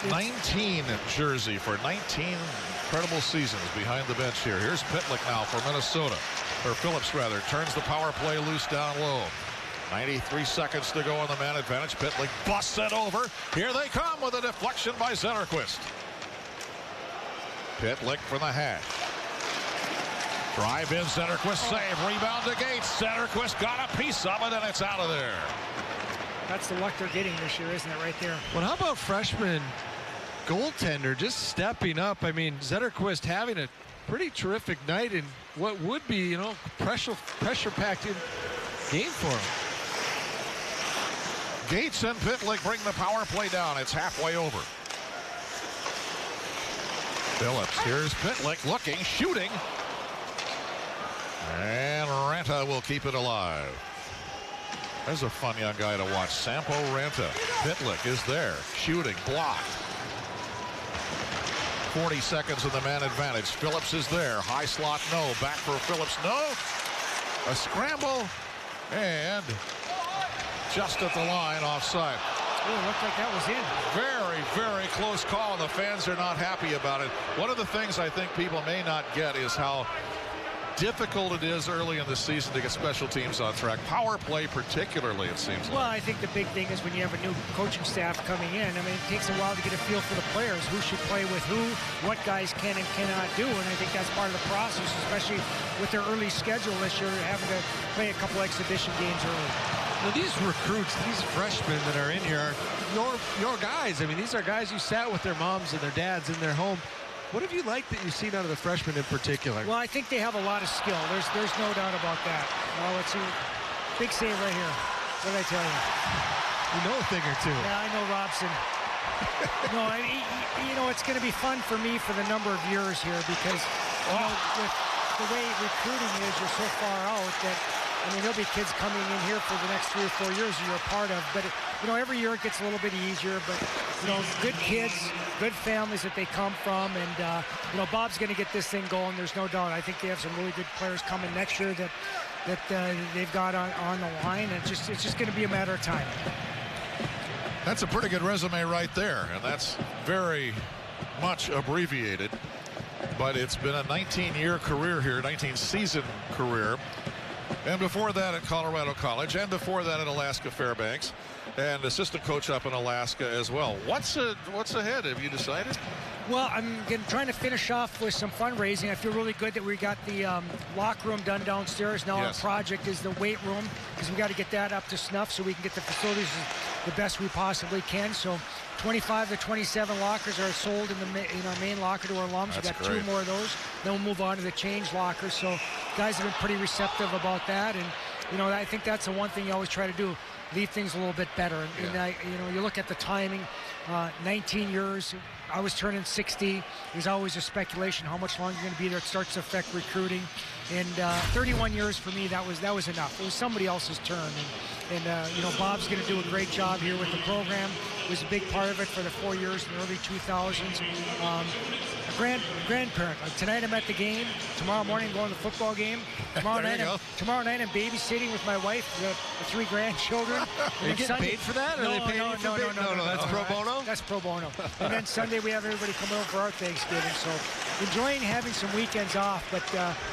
19 jersey for 19 incredible seasons behind the bench here. Here's Pitlick now for Minnesota. Or Phillips, rather. Turns the power play loose down low. 93 seconds to go on the man advantage. Pitlick busts it over. Here they come with a deflection by Zetterquist. Pitlick from the hash. Drive in, Zetterquist save, rebound to Gates. Zetterquist got a piece of it, and it's out of there. That's the luck they're getting this year, isn't it, right there? Well, how about freshman goaltender just stepping up? I mean, Zetterquist having a pretty terrific night in what would be, pressure-packed game for him. Gates and Pitlick bring the power play down. It's halfway over. Phillips, here's Pitlick looking, shooting. And Ranta will keep it alive. There's a fun young guy to watch. Sampo Ranta. Pitlick is there. Shooting. Blocked. 40 seconds of the man advantage. Phillips is there. High slot, no. Back for Phillips, no. A scramble. And just at the line, offside. Oh, it looked like that was in. Very, very close call. The fans are not happy about it. One of the things I think people may not get is how difficult it is early in the season to get special teams on track. Power play particularly, it seems like. Well, I think the big thing is when you have a new coaching staff coming in, I mean, it takes a while to get a feel for the players, who should play with who, what guys can and cannot do, and I think that's part of the process, especially with their early schedule this year, having to play a couple exhibition games early. Now, these recruits, these freshmen that are in here are your guys. I mean, these are guys who sat with their moms and their dads in their home. What have you liked that you've seen out of the freshmen in particular? Well, I think they have a lot of skill. There's no doubt about that. Well, let's see. Big save right here. What did I tell you? You know a thing or two. Yeah, I know Robson. No, you know, it's going to be fun for me for the number of years here because, you know, with the way recruiting is, you're so far out that, I mean, there'll be kids coming in here for the next 3 or 4 years you're a part of. But, you know, every year it gets a little bit easier. But, you know, good kids, good families that they come from. And, you know, Bob's going to get this thing going. There's no doubt. I think they have some really good players coming next year that they've got on the line. And it's just going to be a matter of time. That's a pretty good resume right there. And that's very much abbreviated. But it's been a 19-year career here, 19-season career. And before that at Colorado College, and before that at Alaska Fairbanks, and assistant coach up in Alaska as well. What's ahead? Have you decided? Well, I'm trying to finish off with some fundraising. I feel really good that we got the locker room done downstairs. Now Our project is the weight room, because we got to get that up to snuff so we can get the facilities the best we possibly can. So 25 to 27 lockers are sold in our main locker to our alums. We've got great. 2 more of those. Then we'll move on to the change lockers. So guys have been pretty receptive about that. And, you know, I think that's the one thing you always try to do, leave things a little bit better. And you know, you look at the timing, 19 years. I was turning 60. There's always a speculation how much longer you're going to be there. It starts to affect recruiting. And 31 years for me, that was enough. It was somebody else's turn. And you know, Bob's going to do a great job here with the program. He was a big part of it for the 4 years in the early 2000s. A grandparent. Tonight I'm at the game. Tomorrow morning I'm going to the football game. Tomorrow night I'm babysitting with my wife, the 3 grandchildren. Are you getting paid for that? No, that's pro bono? That's pro bono. And then Sunday we have everybody come over for our Thanksgiving. So enjoying having some weekends off. But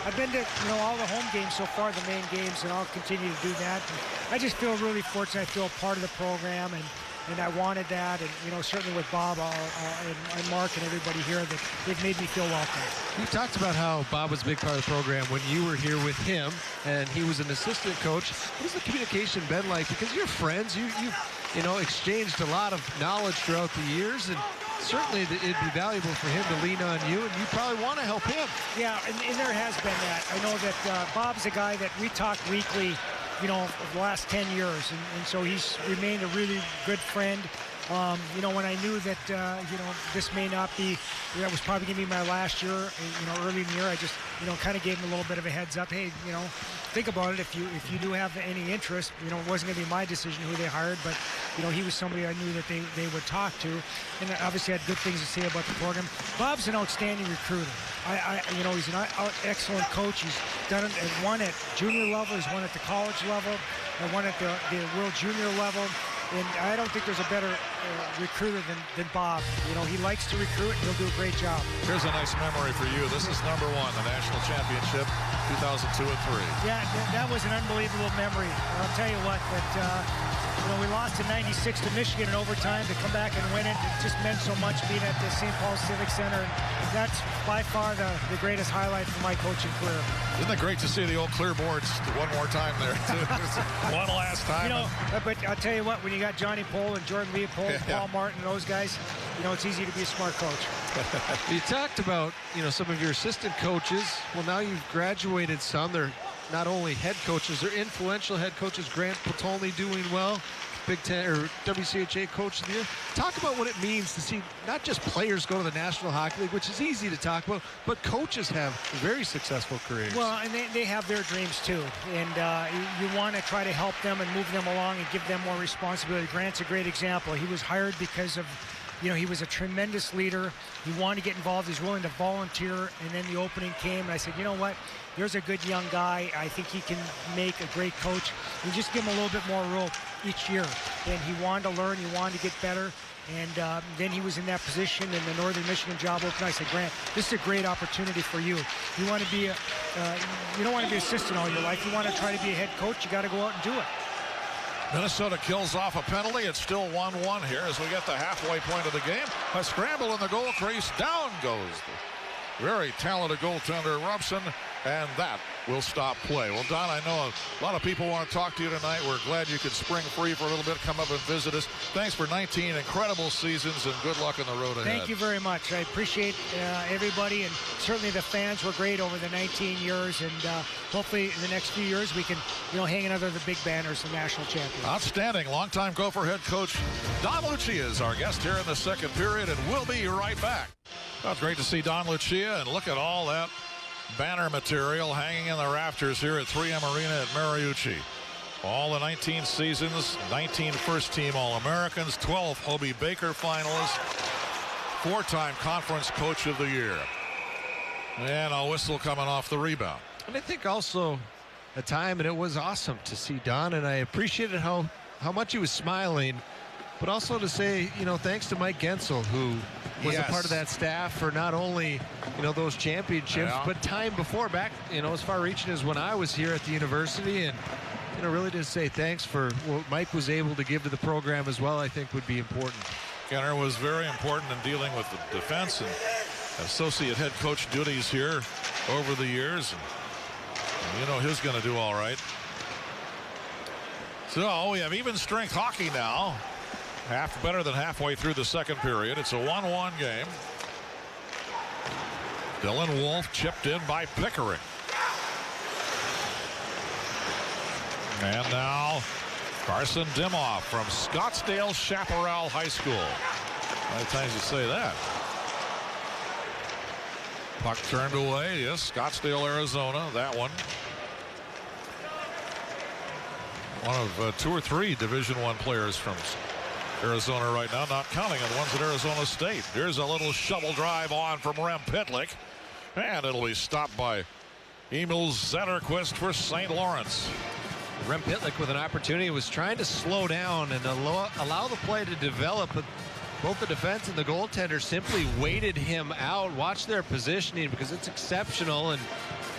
I've been to, you know, all the home games so far, the main games, and I'll continue to do that. And I just feel really fortunate. I feel part of the program, and I wanted that. And, you know, certainly with Bob and Mark and everybody here, that they've made me feel welcome. You talked about how Bob was a big part of the program when you were here with him, and he was an assistant coach. What has the communication been like? Because you're friends. You know, exchanged a lot of knowledge throughout the years, and certainly it'd be valuable for him to lean on you, and you probably want to help him. Yeah, and there has been that. I know that Bob's a guy that we talk weekly, you know, for the last 10 years, and so he's remained a really good friend. You know, when I knew that, you know, this may not be, that was probably going to be my last year, you know, early in the year, I just, you know, kind of gave him a little bit of a heads up. Hey, you know, think about it. If you do have any interest, you know, it wasn't going to be my decision who they hired, but, you know, he was somebody I knew that they would talk to, and obviously had good things to say about the program. Bob's an outstanding recruiter. You know, he's an excellent coach. He's done it and won at junior level. He's won at the college level, and won at the World Junior level. And I don't think there's a better recruiter than Bob. You know, he likes to recruit, and he'll do a great job. Here's a nice memory for you. This is #1, the national championship, 2002 and 3. Yeah, that was an unbelievable memory. I'll tell you what, that you know, we lost in '96 to Michigan in overtime. To come back and win it, it just meant so much being at the St. Paul Civic Center. And that's by far the greatest highlight for my coaching career. Isn't it great to see the old clear boards one more time there, too? One last time. You know, but I'll tell you what, when you got Johnny Pohl and Jordan Leopold, Paul Martin, those guys, you know, it's easy to be a smart coach. You talked about, you know, some of your assistant coaches. Well, now you've graduated some. They're not only head coaches, they're influential head coaches. Grant Potolny doing well, Big Ten or WCHA Coach of the Year. Talk about what it means to see not just players go to the National Hockey League, which is easy to talk about, but coaches have very successful careers. Well, and they have their dreams too, and you want to try to help them and move them along and give them more responsibility. Grant's a great example. He was hired because of, you know, he was a tremendous leader. He wanted to get involved. He's willing to volunteer, and then the opening came, and I said, you know what? There's a good young guy. I think he can make a great coach. We just give him a little bit more rope each year. And he wanted to learn. He wanted to get better. And then he was in that position, and the Northern Michigan job opened. I said, Grant, this is a great opportunity for you. You want to be you don't want to be assistant all your life. You want to try to be a head coach. You got to go out and do it. Minnesota kills off a penalty. It's still 1-1 here as we get the halfway point of the game. A scramble in the goal crease. Down goes the very talented goaltender Robson. And that will stop play. Well, Don, I know a lot of people want to talk to you tonight. We're glad you could spring free for a little bit. Come up and visit us. Thanks for 19 incredible seasons, and good luck on the road ahead. Thank you very much. I appreciate everybody, and certainly the fans were great over the 19 years. And hopefully in the next few years we can, hang another of the big banners of national champions. Outstanding. Longtime Gopher head coach Don Lucia is our guest here in the second period, and we'll be right back. Well, it's great to see Don Lucia, and look at all that banner material hanging in the rafters here at 3M Arena at Mariucci. All the 19 seasons, 19 first-team All-Americans, 12 Hobie Baker finalists, 4-time Conference Coach of the Year. And a whistle coming off the rebound. And I think also a time, and it was awesome to see Don, and I appreciated how much he was smiling, but also to say, thanks to Mike Gensel, who was a part of that staff for not only, those championships, but time before, back, as far reaching as when I was here at the university, and, really to say thanks for what Mike was able to give to the program as well, I think would be important. Kenner was very important in dealing with the defense and associate head coach duties here over the years. And he's going to do all right. So we have even strength hockey now. Better than halfway through the second period. It's a 1-1 game. Dylan Wolf chipped in by Pickering. And now Carson Dimoff from Scottsdale Chaparral High School. How many times you say that? Puck turned away. Yes, Scottsdale, Arizona. That one. One of 2 or 3 Division I players from Arizona right now, not counting on the ones at Arizona State. Here's a little shovel drive on from Rem Pitlick, and it'll be stopped by Emil Zetterquist for St. Lawrence. Rem Pitlick with an opportunity was trying to slow down and allow the play to develop, but both the defense and the goaltender simply waited him out. Watch their positioning because it's exceptional, and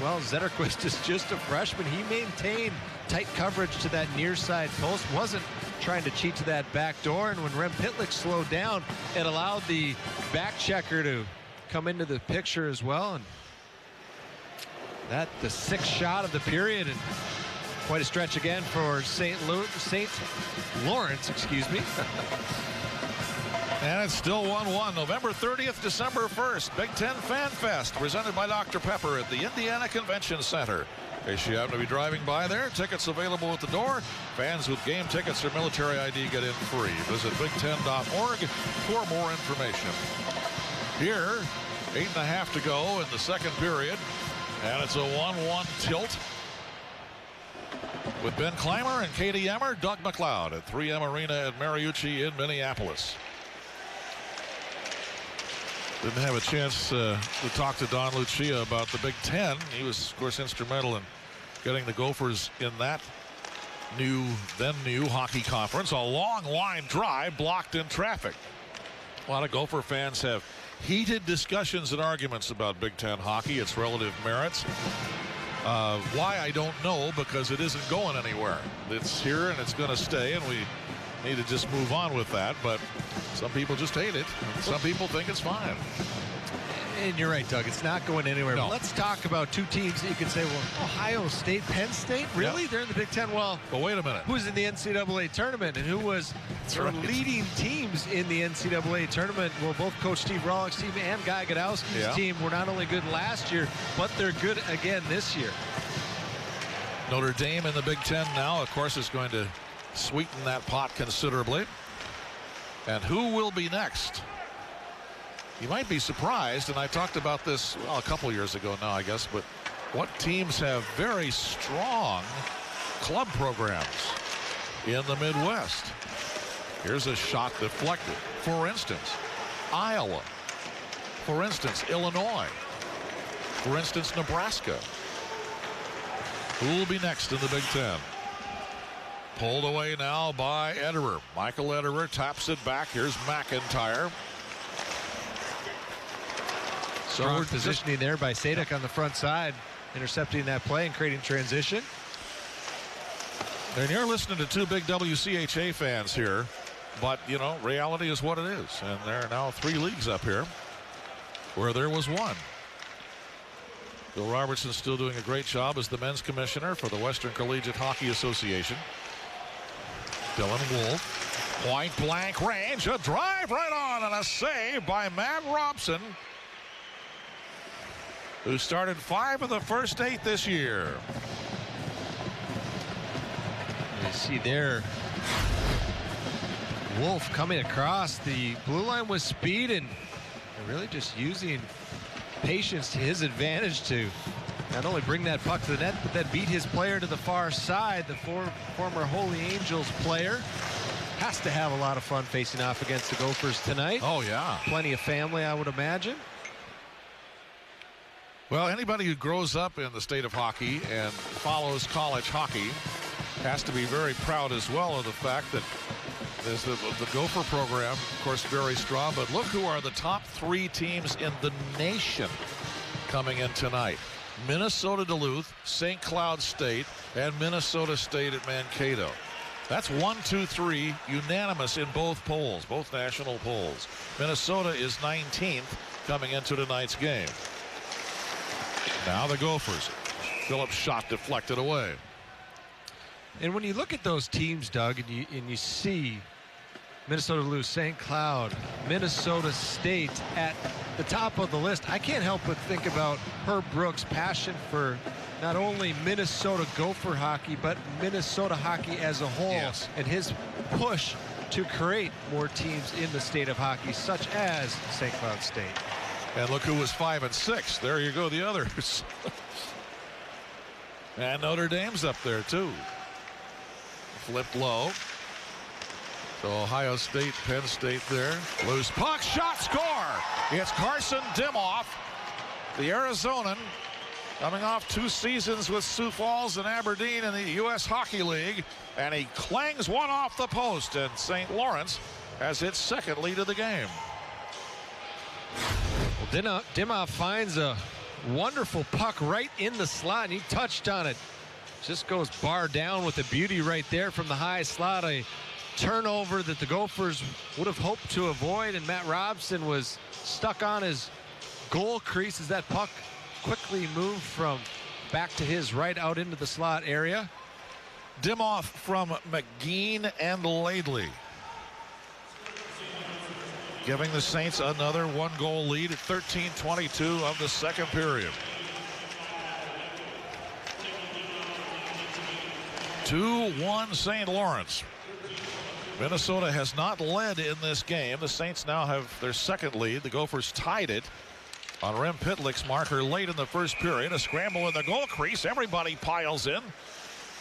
well, Zetterquist is just a freshman. He maintained tight coverage to that near side post, wasn't trying to cheat to that back door, and when Rem Pitlick slowed down, it allowed the back checker to come into the picture as well. And that the 6th shot of the period, and quite a stretch again for St. Lawrence, excuse me. And it's still 1-1. November 30th, December 1st. Big Ten Fan Fest presented by Dr. Pepper at the Indiana Convention Center. In case you happen to be driving by there, tickets available at the door. Fans with game tickets or military ID get in free. Visit big10.org for more information. Here, 8.5 to go in the second period. And it's a 1-1 tilt with Ben Clymer and Katie Emmer, Doug McLeod at 3M Arena at Mariucci in Minneapolis. Didn't have a chance to talk to Don Lucia about the Big Ten. He was, of course, instrumental in getting the Gophers in that new hockey conference. A long line drive blocked in traffic. A lot of Gopher fans have heated discussions and arguments about Big Ten hockey, its relative merits. Why, I don't know, because it isn't going anywhere. It's here and it's going to stay, and we need to just move on with that. But some people just hate it. Some people think it's fine. And you're right, Doug. It's not going anywhere. No. But let's talk about 2 teams that you can say, well, Ohio State, Penn State, really? Yep. They're in the Big Ten. Well, but wait a minute. Who's in the NCAA tournament and who was their leading teams in the NCAA tournament? Well, both Coach Steve Rawlick's team and Guy Godowski's team were not only good last year, but they're good again this year. Notre Dame in the Big Ten now, of course, is going to sweeten that pot considerably. And who will be next? You might be surprised, and I talked about this a couple years ago now, I guess, but what teams have very strong club programs in the Midwest? Here's a shot deflected. For instance, Iowa. For instance, Illinois. For instance, Nebraska. Who will be next in the Big Ten? Pulled away now by Ederer. Michael Ederer taps it back. Here's McIntyre. Strong positioning there by Sadek on the front side, intercepting that play and creating transition. And you're listening to 2 big WCHA fans here, but, reality is what it is. And there are now 3 leagues up here where there was 1. Bill Robertson's still doing a great job as the men's commissioner for the Western Collegiate Hockey Association. Dylan Wolf, point blank range, a drive right on, and a save by Matt Robson, who started 5 of the first 8 this year. You see there, Wolf coming across the blue line with speed and really just using patience to his advantage to not only bring that puck to the net, but then beat his player to the far side. The former Holy Angels player has to have a lot of fun facing off against the Gophers tonight. Oh, yeah. Plenty of family, I would imagine. Well, anybody who grows up in the state of hockey and follows college hockey has to be very proud as well of the fact that there's the Gopher program, of course, very strong. But look who are the top 3 teams in the nation coming in tonight. Minnesota Duluth, St. Cloud State, and Minnesota State at Mankato. That's 1, 2, 3 unanimous in both polls, both national polls. Minnesota is 19th coming into tonight's game. Now the Gophers. Phillips' shot deflected away. And when you look at those teams, Doug, and you see Minnesota Duluth, St. Cloud, Minnesota State at the top of the list, I can't help but think about Herb Brooks' passion for not only Minnesota Gopher hockey, but Minnesota hockey as a whole. Yes. And his push to create more teams in the state of hockey, such as St. Cloud State. And look who was 5 and 6. There you go, the others. And Notre Dame's up there too. Flipped low. So Ohio State, Penn State there. Loose puck, shot, score. It's Carson Dimoff, the Arizonan, coming off 2 seasons with Sioux Falls and Aberdeen in the U.S. Hockey League. And he clangs one off the post, and St. Lawrence has its 2nd lead of the game. Well, Dimoff finds a wonderful puck right in the slot, and he touched on it. Just goes bar down with a beauty right there from the high slot. A turnover that the Gophers would have hoped to avoid, and Matt Robson was stuck on his goal crease as that puck quickly moved from back to his right out into the slot area. Dimoff from McGean and Laidley, giving the Saints another 1-goal lead at 13:22 of the 2nd period. 2-1 St. Lawrence. Minnesota has not led in this game. The Saints now have their 2nd lead. The Gophers tied it on Rem Pitlick's marker late in the 1st period. A scramble in the goal crease. Everybody piles in.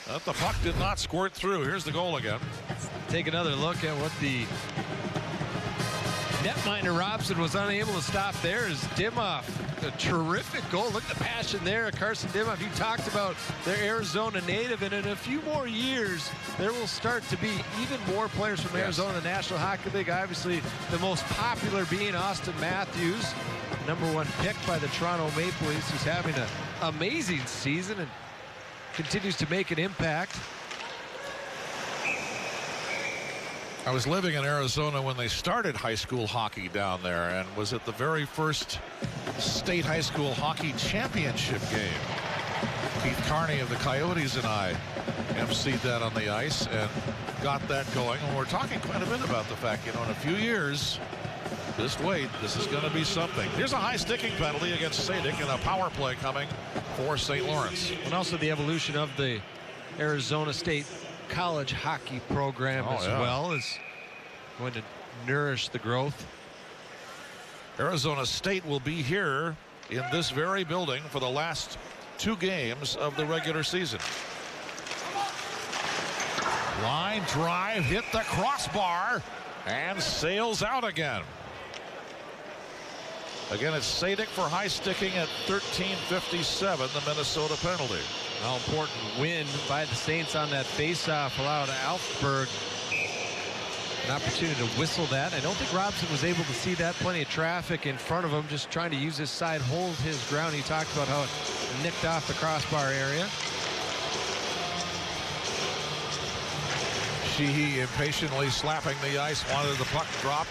But the puck did not squirt through. Here's the goal again. Take another look at what the netminder Robson was unable to stop there. Is Dimoff. A terrific goal. Look at the passion there. Carson Dimoff, you talked about their Arizona native, and in a few more years there will start to be even more players from Arizona in the National Hockey League. Obviously the most popular being Austin Matthews, #1 pick by the Toronto Maple Leafs, who's having an amazing season and continues to make an impact. I was living in Arizona when they started high school hockey down there, and was at the very first state high school hockey championship game. Keith Carney of the Coyotes and I emceed that on the ice and got that going. And we're talking quite a bit about the fact, in a few years, just wait, this is going to be something. Here's a high sticking penalty against Sadik, and a power play coming for St. Lawrence. And also the evolution of the Arizona State college hockey program well is going to nourish the growth. Arizona State will be here in this very building for the last 2 games of the regular season. Line drive, hit the crossbar, and sails out again. Again, it's Sadik for high sticking at 13:57, the Minnesota penalty. An important win by the Saints on that faceoff allowed Alfberg an opportunity to whistle that. I don't think Robson was able to see that. Plenty of traffic in front of him, just trying to use his side, hold his ground. He talked about how it nicked off the crossbar area. Sheehy impatiently slapping the ice, wanted the puck dropped.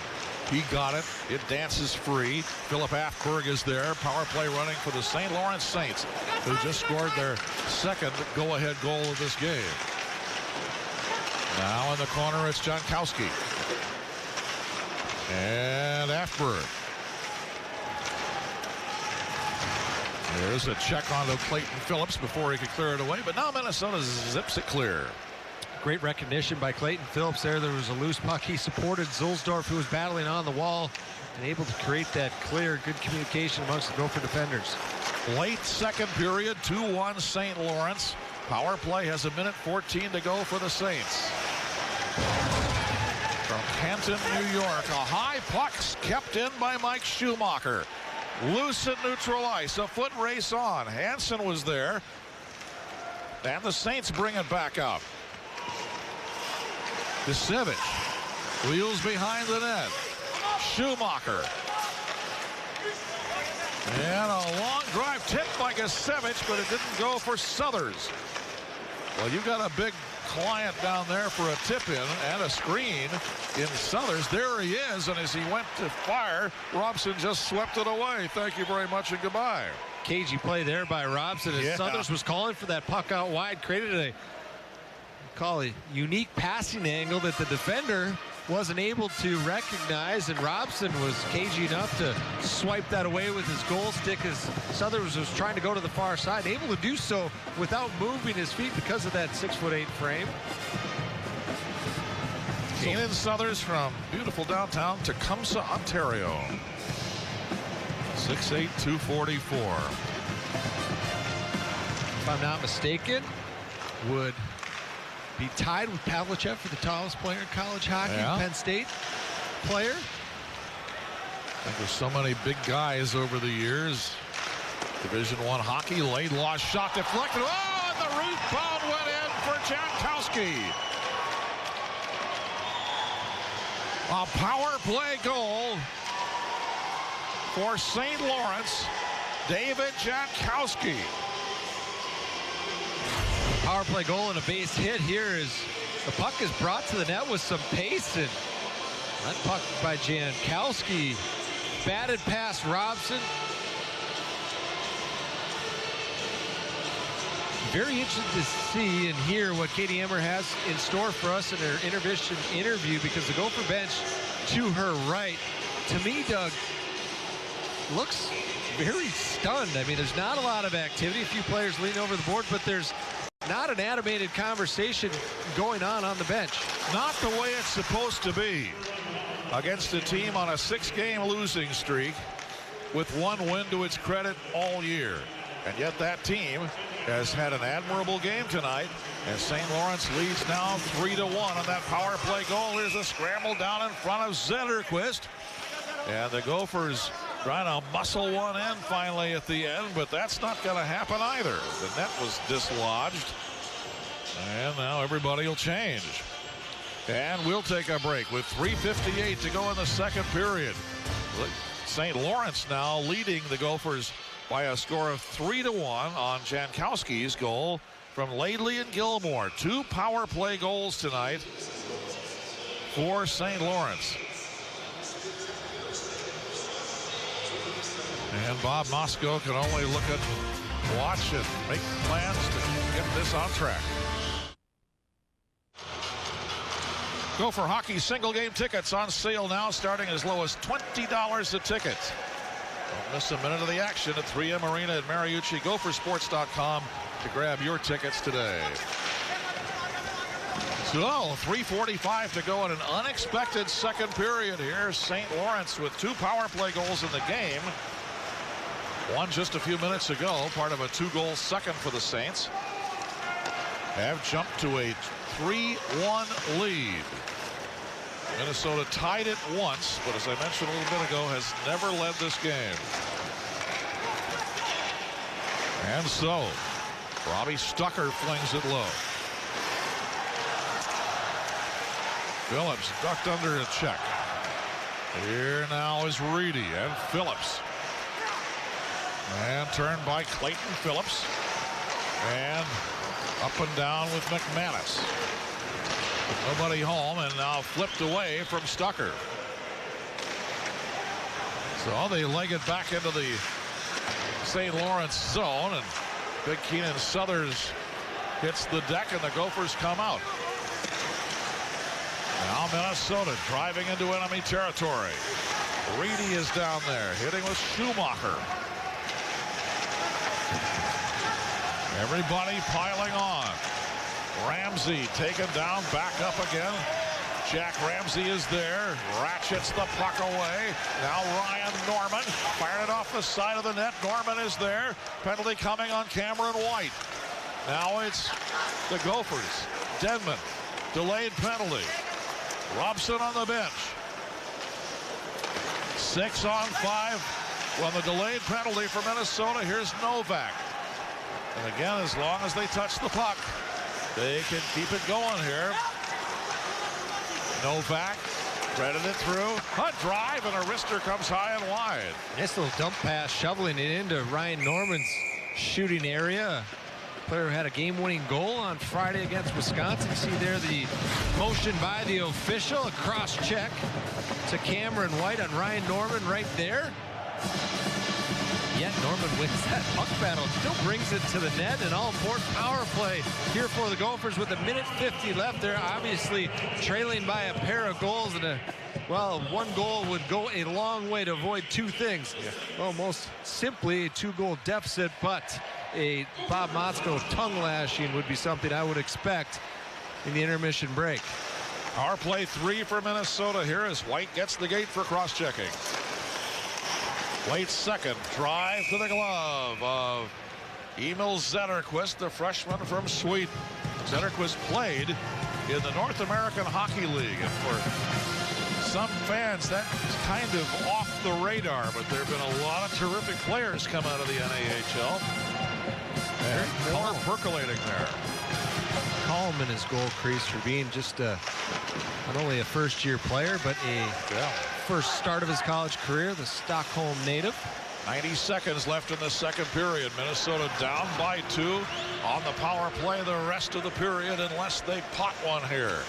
He got it. It dances free. Philip Affberg is there. Power play running for the St. Lawrence Saints, who just scored their second go-ahead goal of this game. Now in the corner, it's Jankowski. And Affberg. There's a check onto Clayton Phillips before he could clear it away, but now Minnesota zips it clear. Great recognition by Clayton Phillips there. There was a loose puck. He supported Zulsdorf, who was battling on the wall, and able to create that clear, good communication amongst the Gopher defenders. Late second period, 2-1 St. Lawrence. Power play has 1:14 to go for the Saints. From Canton, New York, a high puck kept in by Mike Schumacher. Loose at neutral ice, a foot race on. Hansen was there, and the Saints bring it back up. Disivic wheels behind the net. Schumacher. And a long drive tipped by Gasiewicz, but it didn't go for Southers. Well, you've got a big client down there for a tip-in and a screen in Southers. There he is, and as he went to fire, Robson just swept it away. Thank you very much and goodbye. Cagey play there by Robson as Southers was calling for that puck out wide, created a unique passing angle that the defender wasn't able to recognize, and Robson was cagey enough to swipe that away with his goal stick as Southers was trying to go to the far side, able to do so without moving his feet because of that 6'8" frame. Keenan Southers from beautiful downtown Tecumseh, Ontario. 6'8", 244. If I'm not mistaken, would be tied with Pavlichev for the tallest player in college hockey. Penn State player. I think there's so many big guys over the years. Division I hockey, Laidlaw shot deflected. Oh, and the rebound went in for Jankowski. A power play goal for St. Lawrence. David Jankowski. Power play goal and a base hit here as the puck is brought to the net with some pace, and that puck by Jankowski batted past Robson. Very interested to see and hear what Katie Emmer has in store for us in her intermission interview, because the Gopher bench to her right, to me, Doug, looks very stunned. I mean, there's not a lot of activity. A few players lean over the board, but there's not an animated conversation going on the bench. Not the way it's supposed to be against a team on a 6-game losing streak with one win to its credit all year. And yet that team has had an admirable game tonight, and St. Lawrence leads now 3-1 on that power play goal. Here's a scramble down in front of Zetterquist, and the Gophers trying to muscle one in finally at the end, but that's not going to happen either. The net was dislodged, and now everybody will change. And we'll take a break with 3:58 to go in the second period. St. Lawrence now leading the Gophers by a score of 3-1 on Jankowski's goal from Laidley and Gilmore. 2 power play goals tonight for St. Lawrence. And Bob Mosko can only look at, watch, and make plans to get this on track. Gopher Hockey single game tickets on sale now, starting as low as $20 a ticket. Don't miss a minute of the action at 3M Arena at Mariucci. Gophersports.com to grab your tickets today. So 3:45 to go in an unexpected second period here. St. Lawrence with 2 power play goals in the game. One just a few minutes ago, part of a 2-goal second for the Saints. Have jumped to a 3-1 lead. Minnesota tied it once, but as I mentioned a little bit ago, has never led this game. And so, Robbie Stucker flings it low. Phillips ducked under a check. Here now is Reedy and Phillips. And turned by Clayton Phillips. And up and down with McManus. Nobody home, and now flipped away from Stucker. So they leg it back into the St. Lawrence zone, and Big Keenan Suthers hits the deck, and the Gophers come out. Now Minnesota driving into enemy territory. Reedy is down there, hitting with Schumacher. Everybody piling on. Ramsey taken down, back up again. Jack Ramsey is there, ratchets the puck away. Now Ryan Norman fired it off the side of the net. Norman is there. Penalty coming on Cameron White. Now it's the Gophers. Denman, delayed penalty. Robson on the bench. 6-on-5 on the delayed penalty for Minnesota. Here's Novak. And again, as long as they touch the puck, they can keep it going here. Novak threaded it through. A drive, and a wrister comes high and wide. Nice little dump pass, shoveling it into Ryan Norman's shooting area. Player who had a game-winning goal on Friday against Wisconsin. You see there the motion by the official. A cross check to Cameron White on Ryan Norman right there. Yet Norman wins that puck battle. Still brings it to the net. An all-important power play here for the Gophers with 1:50 left. They're obviously trailing by a pair of goals. And well, one goal would go a long way to avoid two things. Yeah. Well, most simply a 2-goal deficit, but a Bob Motzko tongue lashing would be something I would expect in the intermission break. Power play 3 for Minnesota here as White gets the gate for cross-checking. White's second drive to the glove of Emil Zetterquist, the freshman from Sweden. Zetterquist played in the North American Hockey League, and for some fans that's kind of off the radar, but there have been a lot of terrific players come out of the NAHL. And more percolating there. Calm in his goal crease for being just not only a first-year player, but a first start of his college career, the Stockholm native. 90 seconds left in the second period. Minnesota down by 2 on the power play the rest of the period unless they pot one here.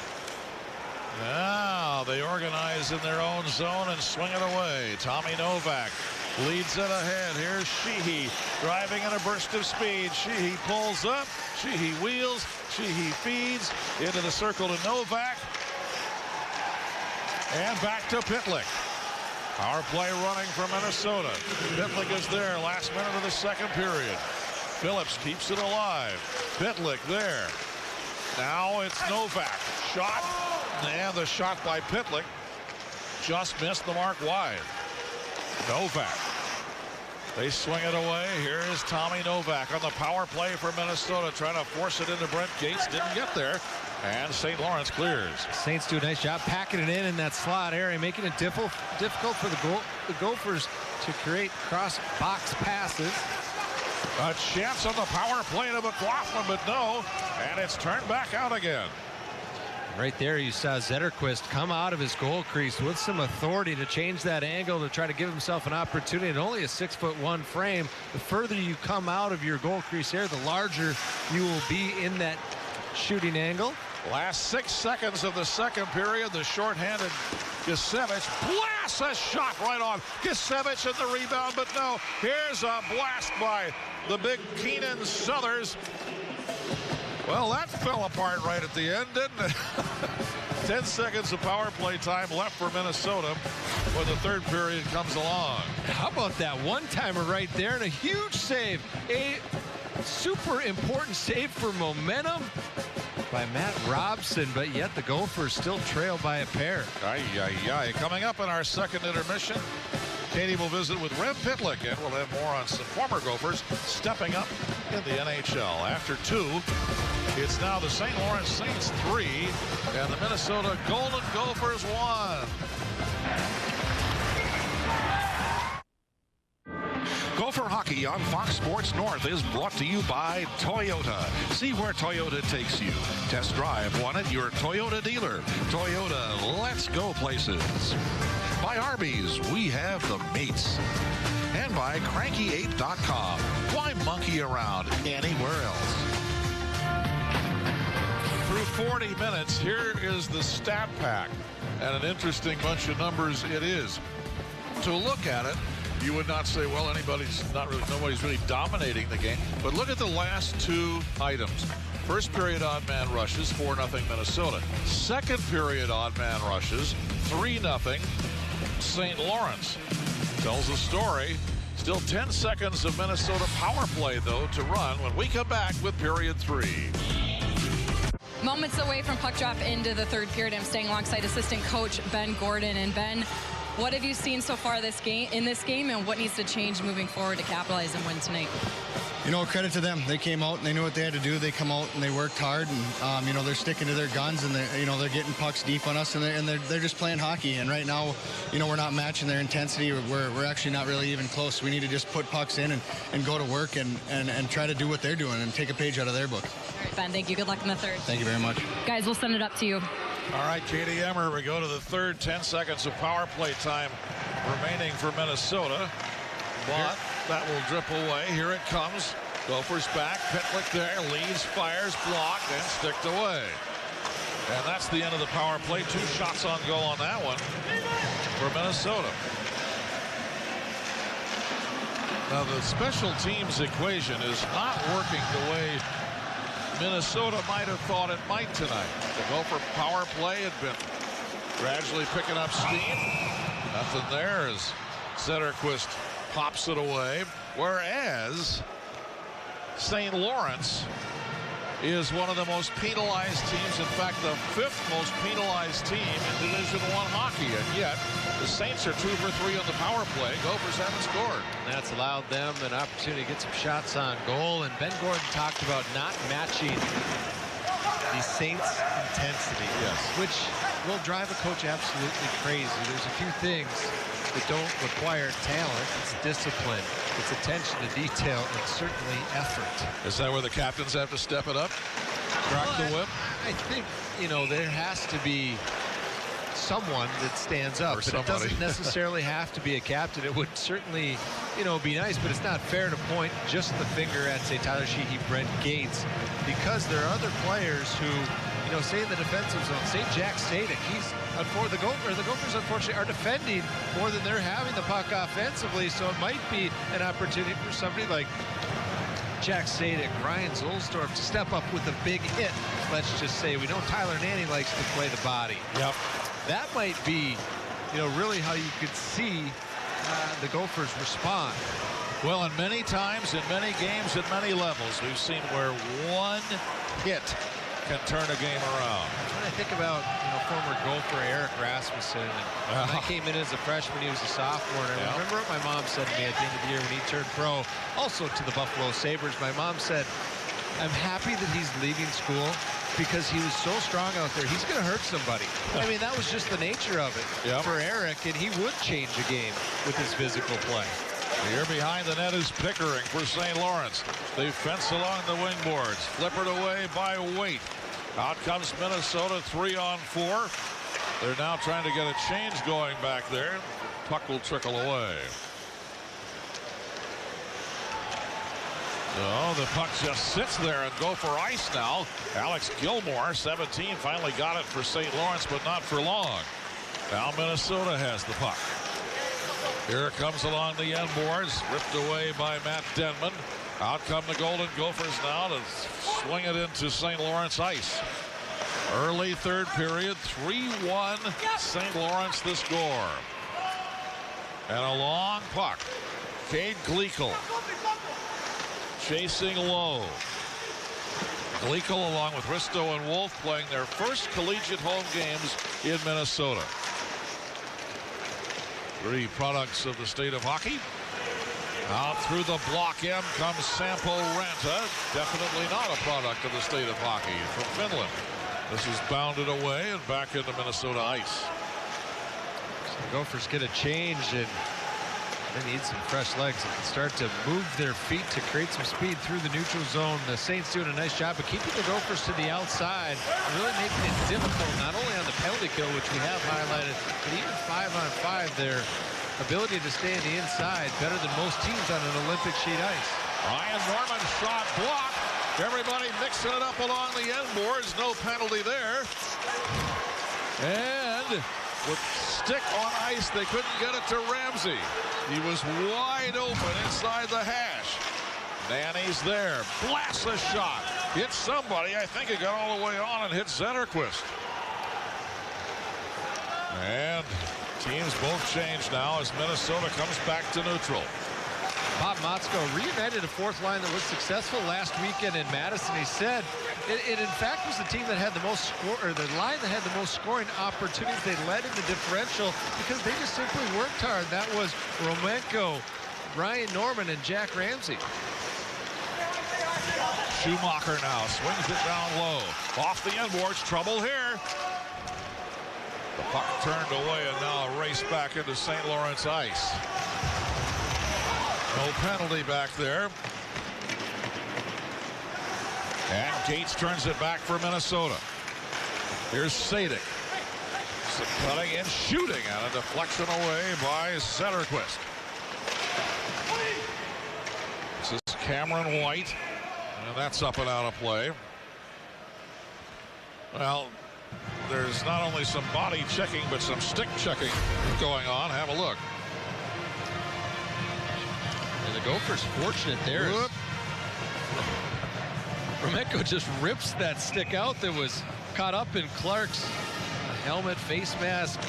Now they organize in their own zone and swing it away. Tommy Novak leads it ahead. Here's Sheehy driving in a burst of speed. Sheehy pulls up. Sheehy wheels. Sheehy feeds into the circle to Novak. And back to Pitlick. Power play running from Minnesota. Pitlick is there. Last minute of the second period. Phillips keeps it alive. Pitlick there. Now it's Novak. Shot. And the shot by Pitlick just missed the mark wide. Novak. They swing it away. Here is Tommy Novak on the power play for Minnesota, trying to force it into Brent Gates. Didn't get there. And St. Lawrence clears. Saints do a nice job packing it in that slot area, making it difficult for the Gophers to create cross-box passes. A chance on the power play to McLaughlin, but no. And it's turned back out again. Right there, you saw Zetterquist come out of his goal crease with some authority to change that angle to try to give himself an opportunity. And only a 6'1" frame. The further you come out of your goal crease here, the larger you will be in that shooting angle. Last 6 seconds of the second period, the shorthanded Gisevich blasts a shot right on Gisevich and the rebound, but no. Here's a blast by the Big Keenan Suthers. Well, that fell apart right at the end, didn't it? 10 seconds of power play time left for Minnesota when the third period comes along. How about that one-timer right there and a huge save. A super important save for momentum by Matt Robson, but yet the Gophers still trail by a pair. Coming up in our second intermission, Katie will visit with Rem Pitlick, and we'll have more on some former Gophers stepping up in the NHL. After 2, it's now the St. Lawrence Saints 3 and the Minnesota Golden Gophers 1. Gopher Hockey on Fox Sports North is brought to you by Toyota. See where Toyota takes you. Test drive one at your Toyota dealer. Toyota, let's go places. By Arby's, we have the meats. And by CrankyApe.com. Why monkey around anywhere else? Through 40 minutes, here is the stat pack. And an interesting bunch of numbers it is. To look at it, you would not say, well, nobody's really dominating the game. But look at the last two items. First period odd man rushes, 4-0 Minnesota. Second period odd man rushes, 3-0 St. Lawrence. Tells a story. Still 10 seconds of Minnesota power play, though, to run when we come back with period 3. Moments away from puck drop into the third period. I'm staying alongside assistant coach Ben Gordon. And Ben, what have you seen so far in this game, and what needs to change moving forward to capitalize and win tonight? You know, credit to them. They came out and they knew what they had to do. They come out and they worked hard, and you know, they're sticking to their guns, and they're getting pucks deep on us, and they're just playing hockey. And right now, you know, we're not matching their intensity. We're actually not really even close. We need to just put pucks in and go to work and try to do what they're doing and take a page out of their book. All right, Ben, thank you. Good luck in the third. Thank you very much. Guys, we'll send it up to you. All right, J.D. Emmer, we go to the third. 10 seconds of power play time remaining for Minnesota. But that will drip away. Here it comes. Gophers back. Pitlick there. Leads, fires, blocked, and sticked away. And that's the end of the power play. 2 shots on goal on that one for Minnesota. Now, the special teams equation is not working the way Minnesota might have thought it might tonight. The Gopher power play had been gradually picking up steam. Nothing there as Zetterquist pops it away. Whereas St. Lawrence is one of the most penalized teams. In fact, the 5th most penalized team in Division I hockey. And yet, the Saints are 2 for 3 on the power play. Gophers haven't scored. And that's allowed them an opportunity to get some shots on goal. And Ben Gordon talked about not matching the Saints' intensity, yes, which will drive a coach absolutely crazy. There's a few things that don't require talent. It's discipline, it's attention to detail, and certainly effort. Is that where the captains have to step it up? Crack the whip? I think, you know, there has to be someone that stands up. But it doesn't necessarily have to be a captain. It would certainly, you know, be nice, but it's not fair to point just the finger at, say, Tyler Sheehy, Brent Gates, because there are other players who, you know, say in the defensive zone, say Jack Stadick, the Gophers unfortunately are defending more than they're having the puck offensively, so it might be an opportunity for somebody like Jack Stadick, Ryan Zollstorff to step up with a big hit. Let's just say, we know Tyler Nanny likes to play the body. Yep. That might be, you know, really how you could see the Gophers respond. Well, and many times in many games at many levels, we've seen where one hit can turn a game around. When I think about, you know, former Gopher Eric Rasmussen, and when I came in as a freshman, he was a sophomore, and I remember what my mom said to me at the end of the year when he turned pro, also to the Buffalo Sabres. My mom said, I'm happy that he's leaving school because he was so strong out there. He's going to hurt somebody. I mean, that was just the nature of it for Eric, and he would change a game with his physical play. Here behind the net is Pickering for St. Lawrence. They fence along the wing boards. Flippered away by Waite. Out comes Minnesota, 3-on-4. They're now trying to get a change going back there. Puck will trickle away. No, the puck just sits there and go for ice now. Alex Gilmore, 17, finally got it for St. Lawrence, but not for long. Now Minnesota has the puck. Here it comes along the end boards, ripped away by Matt Denman. Out come the Golden Gophers now to swing it into St. Lawrence ice. Early third period, 3-1 St. Lawrence the score. And a long puck. Cade Gleekel chasing low. Gleekel along with Risto and Wolf playing their first collegiate home games in Minnesota. 3 products of the state of hockey. Out through the block M comes Sampo Ranta. Definitely not a product of the state of hockey from Finland. This is bounded away and back into Minnesota ice. So the Gophers get a change, and they need some fresh legs that can start to move their feet to create some speed through the neutral zone. The Saints doing a nice job of keeping the Gophers to the outside and really making it difficult, not only on the penalty kill, which we have highlighted, but even 5-on-5, their ability to stay on the inside better than most teams on an Olympic sheet ice. Ryan Norman shot blocked. Everybody mixing it up along the end boards. No penalty there. And with stick on ice. They couldn't get it to Ramsey. He was wide open inside the hash. Nanny's there. Blasts a shot. Hits somebody. I think it got all the way on and hit Zetterquist. And teams both change now as Minnesota comes back to neutral. Bob Motzko reunited a fourth line that was successful last weekend in Madison. He said it in fact was the team that had the most score, or the line that had the most scoring opportunities. They led in the differential because they just simply worked hard. That was Romenko, Ryan Norman, and Jack Ramsey. Schumacher now swings it down low. Off the end boards, trouble here. The puck turned away and now a race back into St. Lawrence ice. No penalty back there. And Gates turns it back for Minnesota. Here's Sadik. Cutting and shooting and a deflection away by Zetterquist. This is Cameron White. And that's up and out of play. Well, there's not only some body checking, but some stick checking going on. Have a look. And the Gophers fortunate there. Romenko just rips that stick out that was caught up in Clark's helmet, face mask.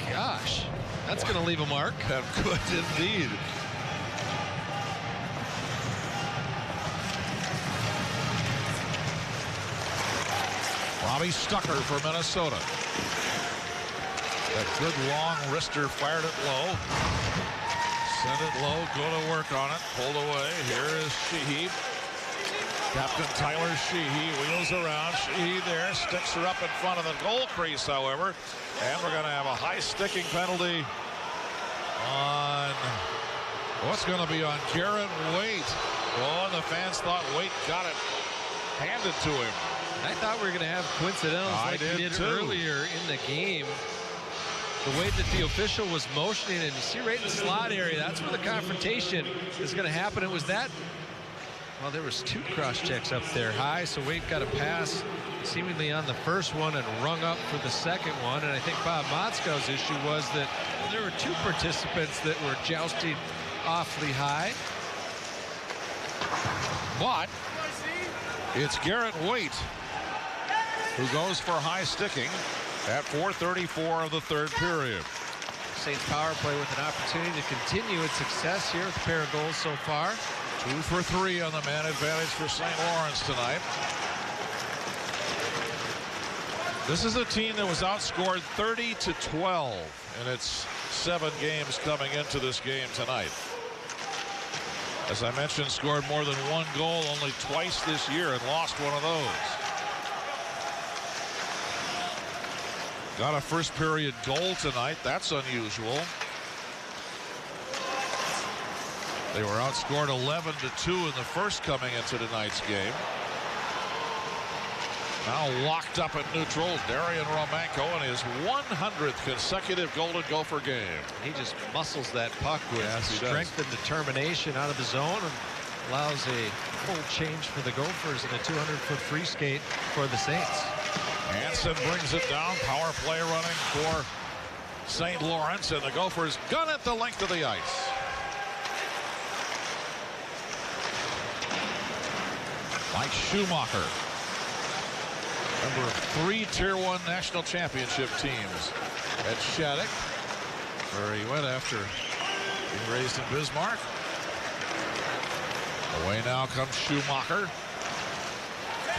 Gosh, that's going to leave a mark. That could indeed. Bobby Stucker for Minnesota. That good long wrister fired it low. Send it low, go to work on it. Pulled away. Here is Sheehy. Captain Tyler Sheehy wheels around. Sheehy there, sticks her up in front of the goal crease, however. And we're going to have a high sticking penalty on what's going to be on Garrett Waite. Oh, and the fans thought Waite got it handed to him. I thought we were going to have coincidentals like we did earlier in the game. The way that the official was motioning, and you see right in the slot area, that's where the confrontation is going to happen. It was that, well, there was two cross checks up there high, so Waite got a pass seemingly on the first one and rung up for the second one. And I think Bob Motzko's issue was that there were two participants that were jousting awfully high. But it's Garrett Waite who goes for high sticking at 4:34 of the third period. Saints power play with an opportunity to continue its success here with a pair of goals so far. 2 for 3 on the man advantage for St. Lawrence tonight. This is a team that was outscored 30-12 in its 7 games coming into this game tonight. As I mentioned, scored more than 1 goal only twice this year and lost one of those. Got a first period goal tonight. That's unusual. They were outscored 11-2 in the first coming into tonight's game. Now locked up at neutral, Darian Romenko in his 100th consecutive Golden Gopher game. He just muscles that puck with strength and determination out of the zone and allows a full change for the Gophers in a 200-foot free skate for the Saints. Hansen brings it down. Power play running for St. Lawrence, and the Gophers gun it the length of the ice. Mike Schumacher, member of 3 Tier 1 national championship teams at Shattuck, where he went after being raised in Bismarck. Away now comes Schumacher.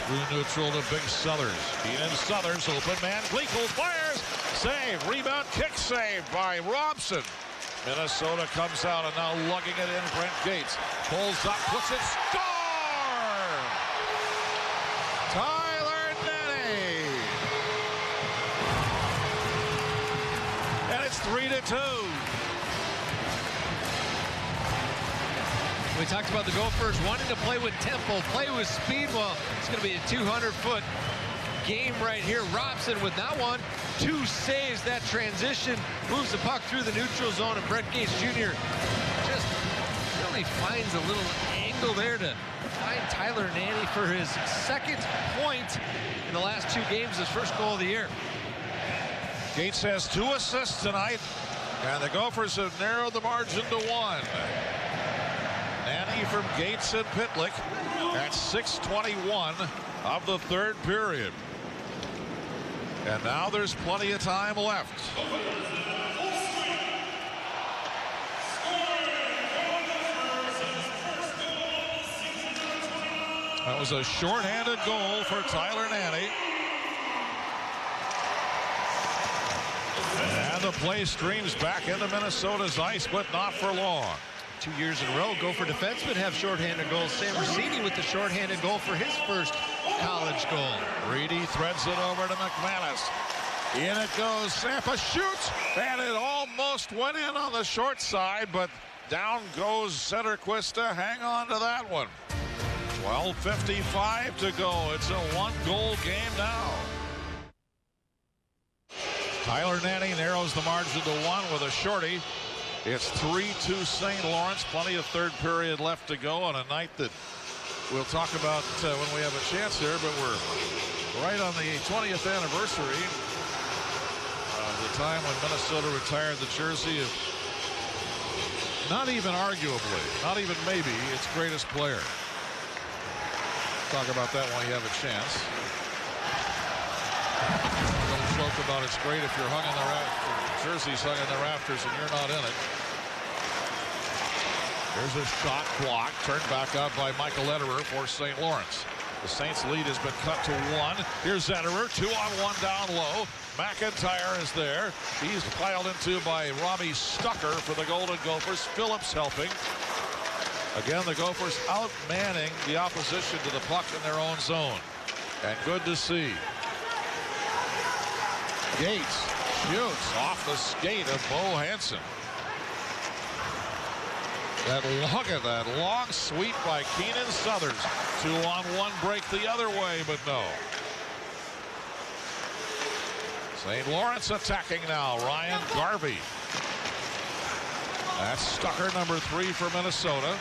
Through neutral to Big Southers. Keenan Southers, open man. Gleekle fires. Save. Rebound. Kick save by Robson. Minnesota comes out and now lugging it in. Brent Gates pulls up, puts it. Score! Tyler Nanny. And it's 3-2. We talked about the Gophers wanting to play with tempo, play with speed. Well, it's going to be a 200-foot game right here. Robson with that one, 2 saves. That transition moves the puck through the neutral zone, and Brett Gates Jr. just really finds a little angle there to find Tyler Nanny for his 2nd point in the last 2 games, his first goal of the year. Gates has 2 assists tonight, and the Gophers have narrowed the margin to 1. Nanny from Gates and Pitlick at 6:21 of the 3rd period. And now there's plenty of time left. That was a shorthanded goal for Tyler Nanny. And the play streams back into Minnesota's ice, but not for long. 2 years in a row, Gopher defensemen have shorthanded goals. Sam Rossini with the shorthanded goal for his first college goal. Reedy threads it over to McManus. In it goes. Sampa shoots, and it almost went in on the short side, but down goes Zetterquist to hang on to that one. 12:55 to go. It's a 1-goal game now. Tyler Nanny narrows the margin to 1 with a shorty. It's 3-2 St. Lawrence. Plenty of 3rd period left to go on a night that we'll talk about when we have a chance here, but we're right on the 20th anniversary of the time when Minnesota retired the jersey of, not even arguably, not even maybe, its greatest player. Talk about that when you have a chance. Don't joke about it's great if you're hung in the rafters. Jersey's hung in the rafters and you're not in it. There's a shot blocked, turned back out by Michael Ederer for St. Lawrence. The Saints lead has been cut to 1. Here's Ederer, 2-on-1 down low. McIntyre is there. He's piled into by Robbie Stucker for the Golden Gophers. Phillips helping. Again, the Gophers outmanning the opposition to the puck in their own zone. And good to see. Gates shoots off the skate of Bo Hansen. Look at that long sweep by Keenan Suthers. 2-on-1 break the other way, but no. St. Lawrence attacking now. Ryan Garvey. That's Stucker, number 3 for Minnesota.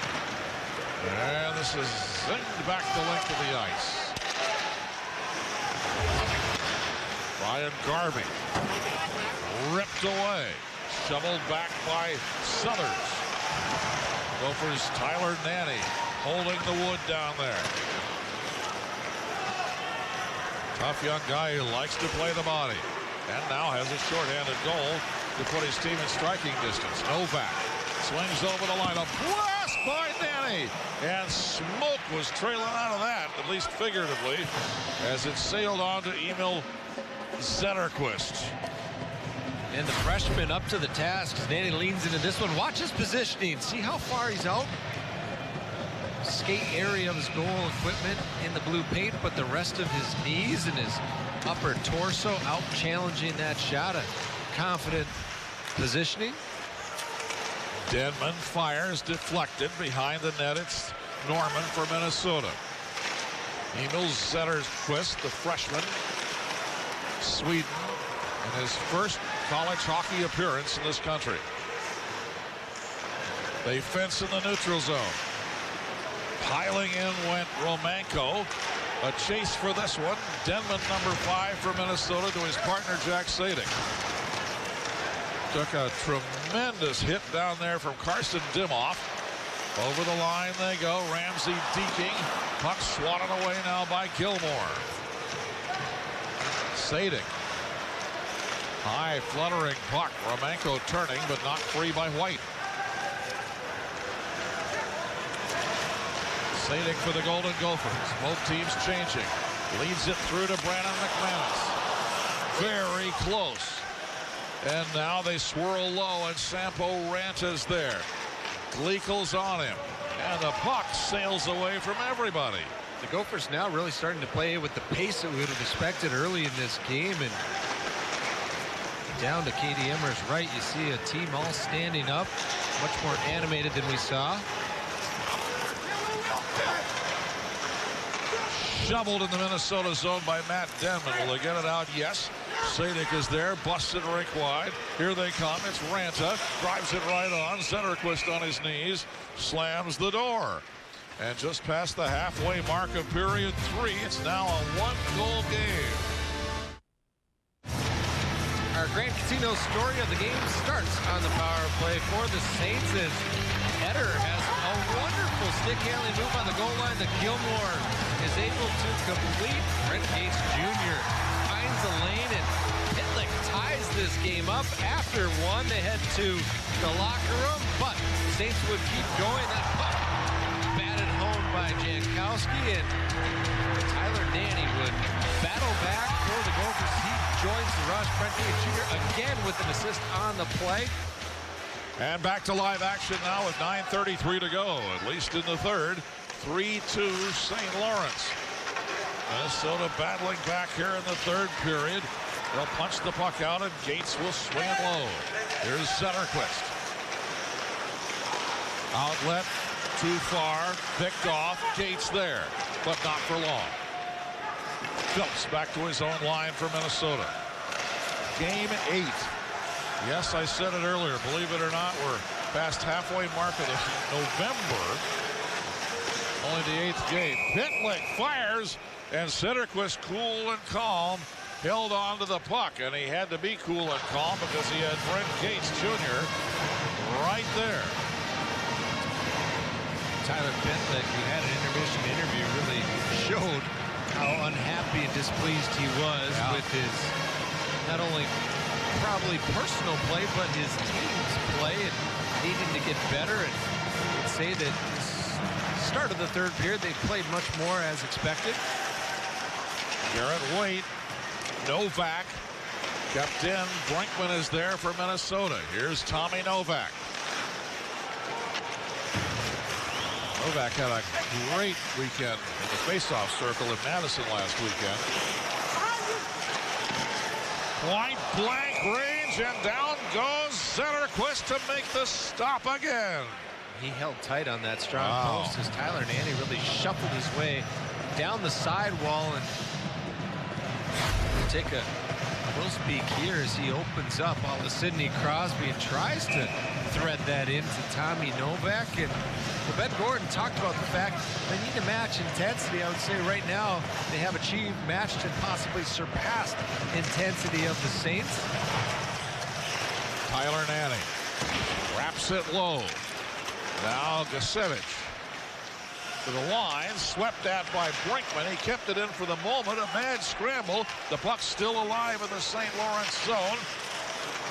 And this is zinged back the length of the ice. Ryan Garvey ripped away. Shoveled back by Suthers. Gophers Tyler Nanny holding the wood down there. Tough young guy who likes to play the body. And now has a shorthanded goal to put his team in striking distance. Novak swings over the line. A blast by Nanny. And smoke was trailing out of that, at least figuratively, as it sailed on to Emil Zetterquist. And the freshman up to the task. Nanny leans into this one. Watch his positioning. See how far he's out. Skate area of his goal equipment in the blue paint, but the rest of his knees and his upper torso out challenging that shot. A confident positioning. Denman fires, deflected behind the net. It's Norman for Minnesota. Emil Zetterquist, the freshman, Sweden, in his first college hockey appearance in this country. They fence in the neutral zone. Piling in went Romanko. A chase for this one. Denman, number 5 for Minnesota, to his partner Jack Sadek. Took a tremendous hit down there from Carson Dimoff. Over the line they go. Ramsey deking. Puck swatted away now by Gilmore. Sadek. High fluttering puck. Romanko turning, but not free by White. Sadek for the Golden Gophers. Both teams changing. Leads it through to Brandon McManus. Very close. And now they swirl low, and Sampo Ranta's there. Gleichel's on him. And the puck sails away from everybody. The Gophers now really starting to play with the pace that we would have expected early in this game. And down to Katie Emmer's right, you see a team all standing up. Much more animated than we saw. Shoveled in the Minnesota zone by Matt Denman. Will they get it out? Yes. Sadek is there, busted rink wide. Here they come. It's Ranta. Drives it right on. Zetterquist on his knees. Slams the door. And just past the halfway mark of period 3, it's now a 1-goal game. Our Our Grand Casino story of the game starts on the power play for the Saints as Eder has a wonderful stick handling move on the goal line that Gilmore is able to complete. Brent Gates Jr. finds the lane, and Pitlick ties this game up. After one, they head to the locker room, but Saints would keep going. That puck batted home by Jankowski, and Tyler Nanny would battle back for the Gophers. He joins the rush. Brent Gates Jr. again with an assist on the play. And back to live action now with 9:33 to go, at least in the third. 3-2 St. Lawrence. Minnesota battling back here in the third period. They'll punch the puck out, and Gates will swing it low. Here's Zetterquist. Outlet, too far, picked off. Gates there, but not for long. Phillips back to his own line for Minnesota. Game 8. Yes, I said it earlier. Believe it or not, we're past halfway mark of the November. Only the 8th game. Pitlick fires, and Zetterquist, cool and calm, held on to the puck, and he had to be cool and calm because he had Brent Gates Jr. right there. Tyler Pitlick, who had an intermission interview, really showed how unhappy and displeased he was with his not only probably personal play, but his team's play, and needing to get better. And I'd say that start of the third period, they played much more as expected. Garrett Waite, Novak kept in. Brinkman is there for Minnesota. Here's Tommy Novak. Novak had a great weekend in the faceoff circle in Madison last weekend. Point blank range, and down goes Zetterquist to make the stop again. He held tight on that strong post as Tyler Nanny really shuffled his way down the sidewall, and take a close peek here as he opens up all to Sidney Crosby and tries to thread that into Tommy Novak. And Ben Gordon talked about the fact they need to match intensity. I would say right now they have achieved, matched, and possibly surpassed intensity of the Saints. Tyler Nanny wraps it low. Now Gasevich to the line, swept at by Brinkman. He kept it in for the moment. A mad scramble. The puck's still alive in the St. Lawrence zone.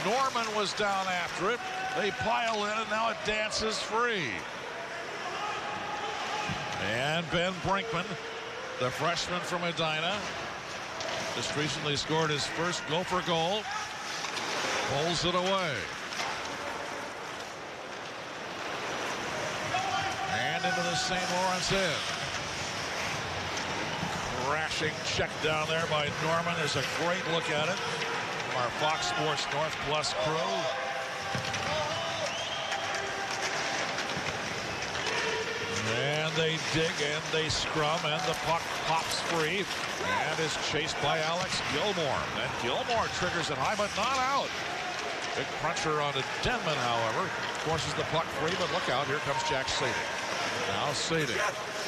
Norman was down after it. They pile in, and now it dances free. And Ben Brinkman, the freshman from Edina, just recently scored his first Gopher goal. Pulls it away. And into the St. Lawrence end. Crashing check down there by Norman. There's a great look at it from our Fox Sports North Plus crew. And they dig and they scrum, and the puck pops free and is chased by Alex Gilmore. And Gilmore triggers it high, but not out. Big cruncher onto Denman, however, forces the puck free, but look out, here comes Jack Sadek. Now Sadek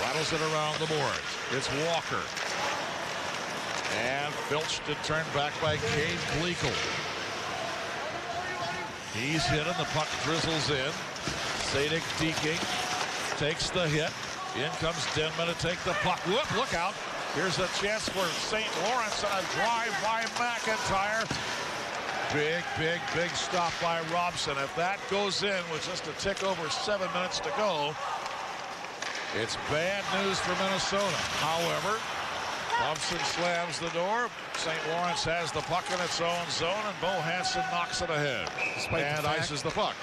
rattles it around the boards. It's Walker. And filched and turned back by Cade Gleekle. He's hit and the puck drizzles in. Sadek deking. Takes the hit. In comes Denman to take the puck. Whoop, look out. Here's a chance for St. Lawrence on a drive by McIntyre. Big stop by Robson. If that goes in with just a tick over 7 minutes to go, it's bad news for Minnesota. However, Robson slams the door. St. Lawrence has the puck in its own zone, and Bo Hansen knocks it ahead and ices the puck.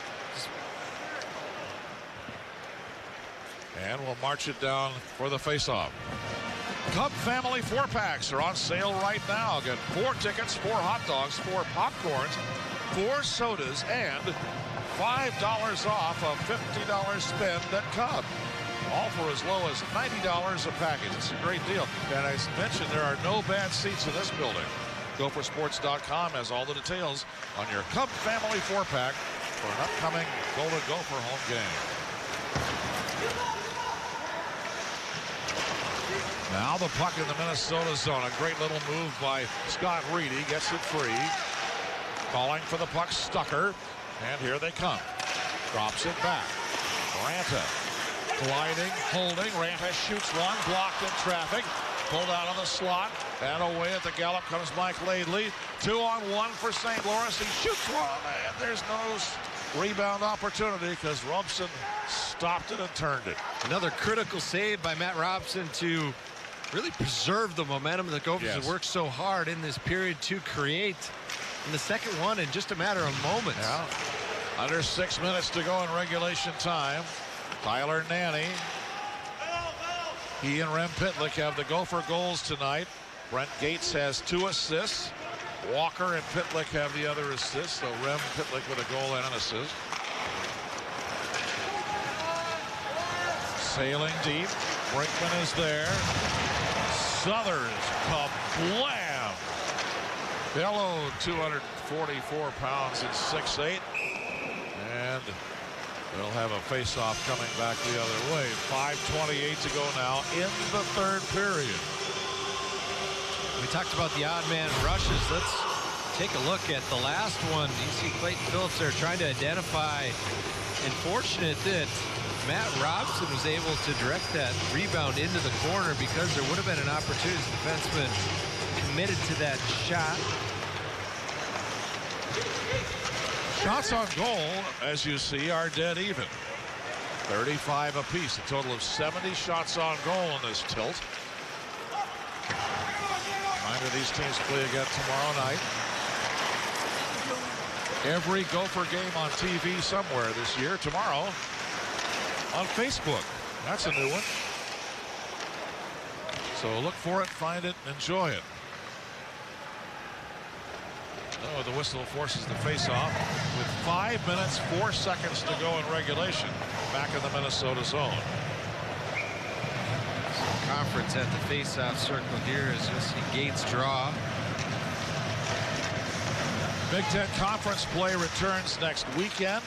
And we'll march it down for the faceoff. Cub Family 4-packs are on sale right now. Get 4 tickets, 4 hot dogs, 4 popcorns, 4 sodas, and $5 off a $50 spend at Cub. All for as low as $90 a package. It's a great deal. And I mentioned there are no bad seats in this building. Gophersports.com has all the details on your Cub Family 4-pack for an upcoming Golden Gopher home game. Now the puck in the Minnesota zone. A great little move by Scott Reedy. Gets it free. Calling for the puck, Stucker. And here they come. Drops it back. Ranta gliding, holding. Ranta shoots one, blocked in traffic. Pulled out of the slot. And away at the gallop comes Mike Laidley. 2-on-1 for St. Lawrence. He shoots one. And there's no rebound opportunity because Robson stopped it and turned it. Another critical save by Matt Robson to really preserve the momentum. The Gophers have worked so hard in this period to create. And the second one in just a matter of moments. Yeah. Under 6 minutes to go in regulation time. Tyler Nanny. He and Rem Pitlick have the Gopher goals tonight. Brent Gates has 2 assists. Walker and Pitlick have the other assists. So Rem Pitlick with a goal and an assist. Sailing deep. Brinkman is there. Southers kablam. Hello, 244 pounds and 6'8". And they'll have a face-off coming back the other way. 5:28 to go now in the third period. We talked about the odd man rushes. Let's take a look at the last one. You see Clayton Phillips there trying to identify. And fortunate that Matt Robson was able to direct that rebound into the corner because there would have been an opportunity. The defenseman committed to that shot. Shots on goal, as you see, are dead even. 35 apiece, a total of 70 shots on goal in this tilt. Reminder, these teams play again tomorrow night. Every Gopher game on TV somewhere this year. Tomorrow on Facebook. That's a new one. So look for it, find it, enjoy it. Oh, the whistle forces the face-off with 5 minutes, 4 seconds to go in regulation back in the Minnesota zone. Conference at the face-off circle here as you'll see Gates draw. Big Ten Conference play returns next weekend.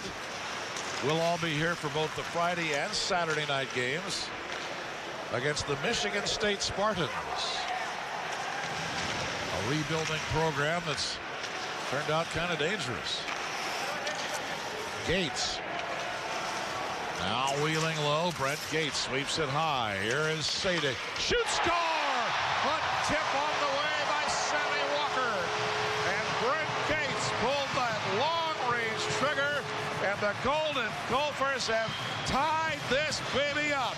We'll all be here for both the Friday and Saturday night games against the Michigan State Spartans. A rebuilding program that's turned out kind of dangerous. Gates. Now wheeling low. Brent Gates sweeps it high. Here is Sadik. Shoot, score! A tip on the way by Sammy Walker. And Brent Gates pulled that long-range trigger. And the Golden Gophers have tied this baby up.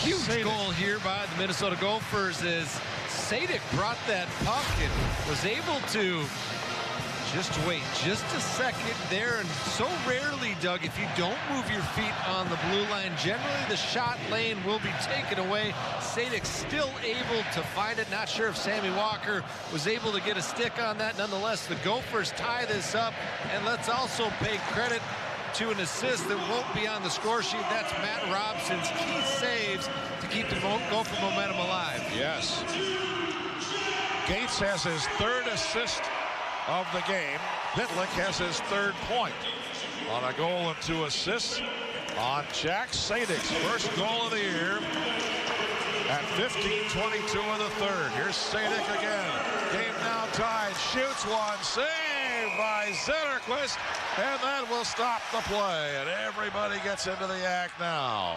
Huge goal here by the Minnesota Gophers as Sadik brought that puck and was able to just wait just a second there. And so rarely, Doug, if you don't move your feet on the blue line, generally the shot lane will be taken away. Sadik still able to find it. Not sure if Sammy Walker was able to get a stick on that. Nonetheless, the Gophers tie this up. And let's also pay credit to an assist that won't be on the score sheet. That's Matt Robson's key saves to keep the Gopher momentum alive. Yes. Gates has his 3rd assist of the game. Pitlick has his 3rd point on a goal and 2 assists on Jack Sadik's first goal of the year at 15:22 of the 3rd. Here's Sadik again. Game now tied. Shoots one. Save by Zetterquist, and that will stop the play, and everybody gets into the act now.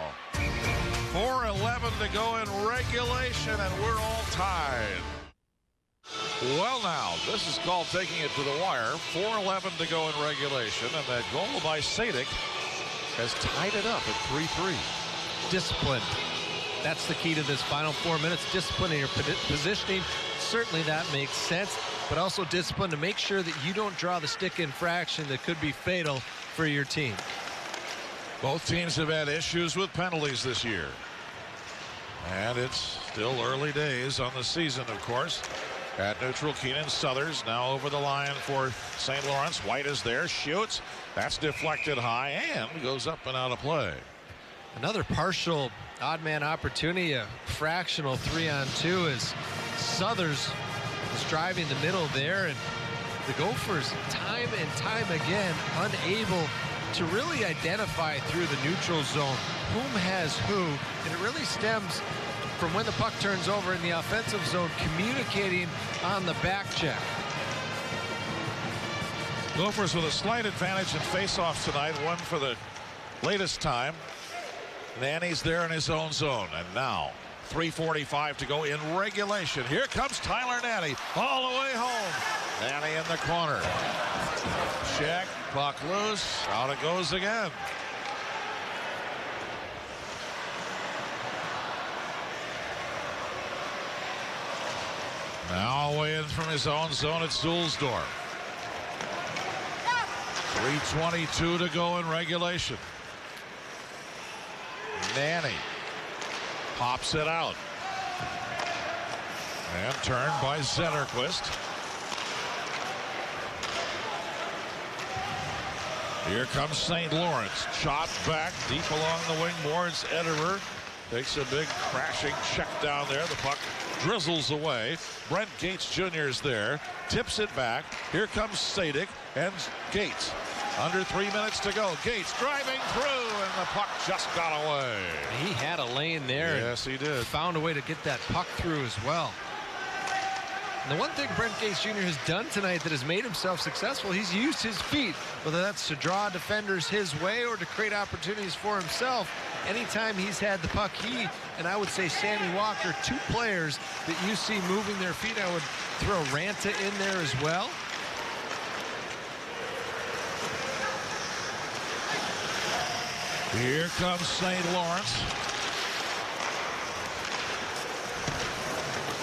4:11 to go in regulation, and we're all tied. Well, now, this is called taking it to the wire. 4:11 to go in regulation, and that goal by Sadik has tied it up at 3-3. Discipline. That's the key to this final 4 minutes. Discipline in your positioning. Certainly that makes sense, but also discipline to make sure that you don't draw the stick infraction that could be fatal for your team. Both teams have had issues with penalties this year. And it's still early days on the season, of course. At neutral, Keenan Southers now over the line for St. Lawrence. White is there, shoots. That's deflected high and goes up and out of play. Another partial odd man opportunity, a fractional 3-on-2 as Southers was driving the middle there, and the Gophers time and time again unable to really identify through the neutral zone whom has who, and it really stems from when the puck turns over in the offensive zone, communicating on the back check. Gophers with a slight advantage in faceoffs tonight, one for the latest time. Nanny's there in his own zone, and now 3:45 to go in regulation. Here comes Tyler Nanny all the way home. Nanny in the corner. Check, puck loose, out it goes again. Now away in from his own zone, it's Zulsdorf. 3:22 to go in regulation. Nanny pops it out. And turned by Zetterquist. Here comes St. Lawrence. Chopped back deep along the wing boards. Ederer takes a big crashing check down there. The puck drizzles away. Brent Gates Jr. is there. Tips it back. Here comes Sadik and Gates. Under 3 minutes to go. Gates driving through, and the puck just got away. He had a lane there. Yes, he did. Found a way to get that puck through as well. And the one thing Brent Gates Jr. has done tonight that has made himself successful, he's used his feet, whether that's to draw defenders his way or to create opportunities for himself. Anytime he's had the puck, he and I would say Sammy Walker, two players that you see moving their feet. I would throw Ranta in there as well. Here comes St. Lawrence.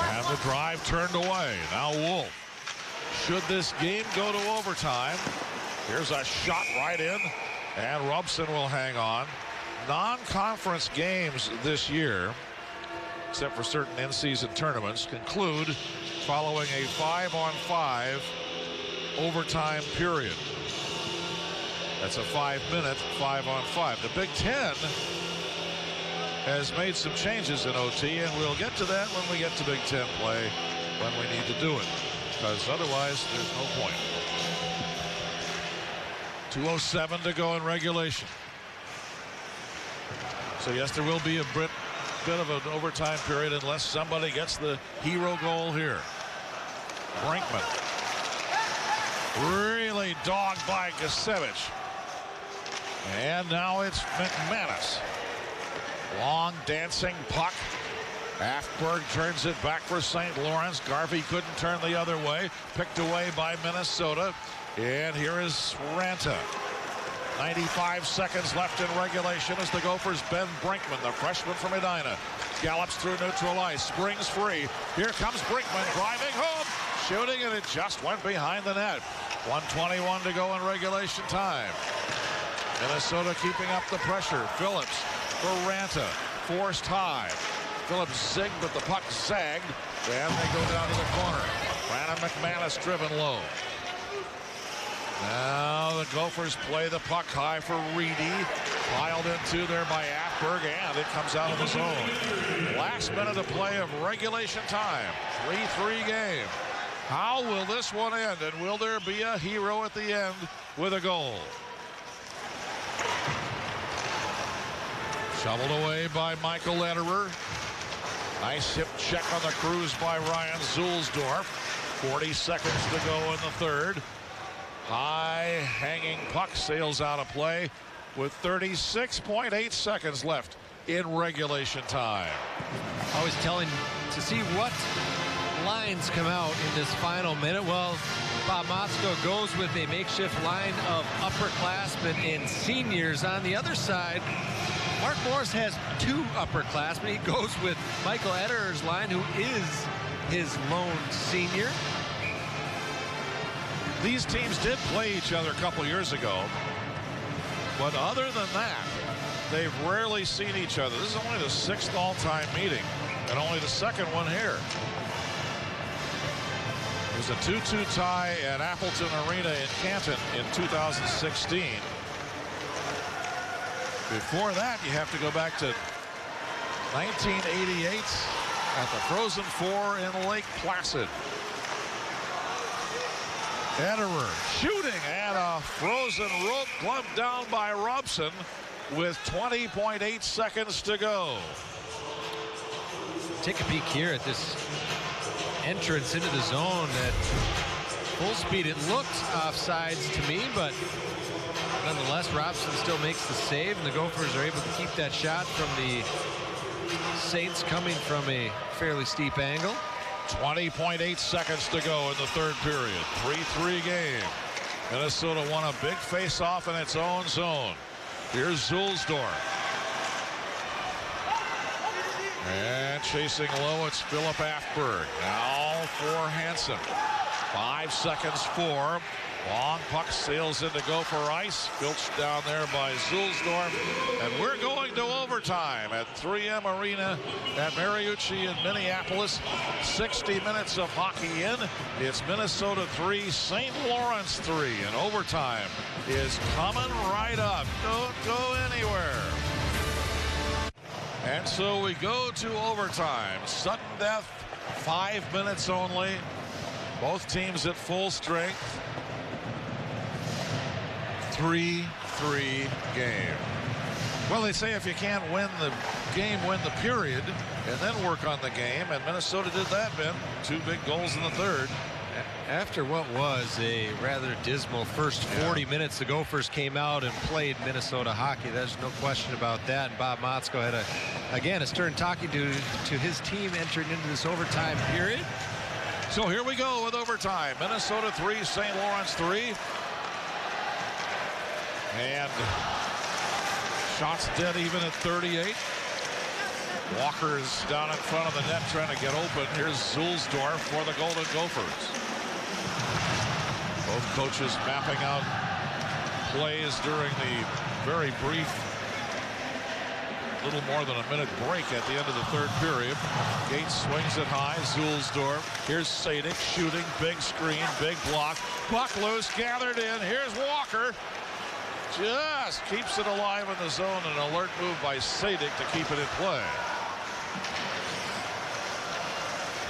And the drive turned away. Now Wolf. Should this game go to overtime? Here's a shot right in. And Robson will hang on. Non-conference games this year, except for certain in-season tournaments, conclude following a 5-on-5 overtime period. That's a 5-minute 5-on-5. The Big Ten has made some changes in OT, and we'll get to that when we get to Big Ten play, when we need to do it, because otherwise there's no point. 2:07 to go in regulation. So yes, there will be a bit of an overtime period unless somebody gets the hero goal here. Brinkman. Really dogged by Gusevich. And now it's McManus. Long dancing puck. Afberg turns it back for St. Lawrence. Garvey couldn't turn the other way. Picked away by Minnesota. And here is Ranta. 95 seconds left in regulation as the Gophers Ben Brinkman, the freshman from Edina, gallops through neutral ice, springs free. Here comes Brinkman driving home, shooting, and it just went behind the net. 1:21 to go in regulation time. Minnesota keeping up the pressure. Phillips for Ranta, forced high. Phillips zigged, but the puck zagged, and they go down to the corner. Brandon McManus driven low. Now the Gophers play the puck high for Reedy. Piled into there by Afberg, and it comes out of the zone. Last minute of play of regulation time. 3-3 game. How will this one end, and will there be a hero at the end with a goal? Shoveled away by Michael Ederer. Nice hip check on the cruise by Ryan Zulsdorf. 40 seconds to go in the third. High hanging puck sails out of play with 36.8 seconds left in regulation time. Always telling to see what lines come out in this final minute. Well, Bob Motzko goes with a makeshift line of upperclassmen and seniors. On the other side, Mark Morris has two upperclassmen. He goes with Michael Ederer's line, who is his lone senior. These teams did play each other a couple years ago, but other than that, they've rarely seen each other. This is only the 6th all-time meeting, and only the 2nd one here. It was a 2-2 tie at Appleton Arena in Canton in 2016. Before that, you have to go back to 1988 at the Frozen Four in Lake Placid. Ederer shooting, and a goes, and rope gloved down by Robson with 20.8 seconds to go. Take a peek here at this entrance into the zone at full speed. It looked offsides to me, but nonetheless, Robson still makes the save, and the Gophers are able to keep that shot from the Saints coming from a fairly steep angle. 20.8 seconds to go in the third period. 3-3 game. Minnesota won a big face-off in its own zone. Here's Zulsdorf. And chasing low, it's Philip Afberg. Now for Hansen. 5 seconds for. Long puck sails into Gopher ice. Filched down there by Zulsdorf. And we're going to overtime at 3M Arena at Mariucci in Minneapolis. 60 minutes of hockey in. It's Minnesota 3, St. Lawrence 3. And overtime is coming right up. Don't go anywhere. And so we go to overtime. Sudden death, 5 minutes only. Both teams at full strength. 3-3 game. Well, they say if you can't win the game, win the period, and then work on the game. And Minnesota did that, Ben. 2 big goals in the third. After what was a rather dismal first 40 minutes, the Gophers came out and played Minnesota hockey. There's no question about that. And Bob Motzko had, a stern talking to his team entering into this overtime period. So here we go with overtime. Minnesota 3, St. Lawrence 3. And shots dead even at 38. Walker's down in front of the net trying to get open. Here's Zulsdorf for the Golden Gophers. Both coaches mapping out plays during the very brief, little more than a minute break at the end of the third period. Gates swings it high. Zulsdorf. Here's Sadik shooting. Big screen. Big block. Puck loose. Gathered in. Here's Walker. Just keeps it alive in the zone. An alert move by Sadik to keep it in play.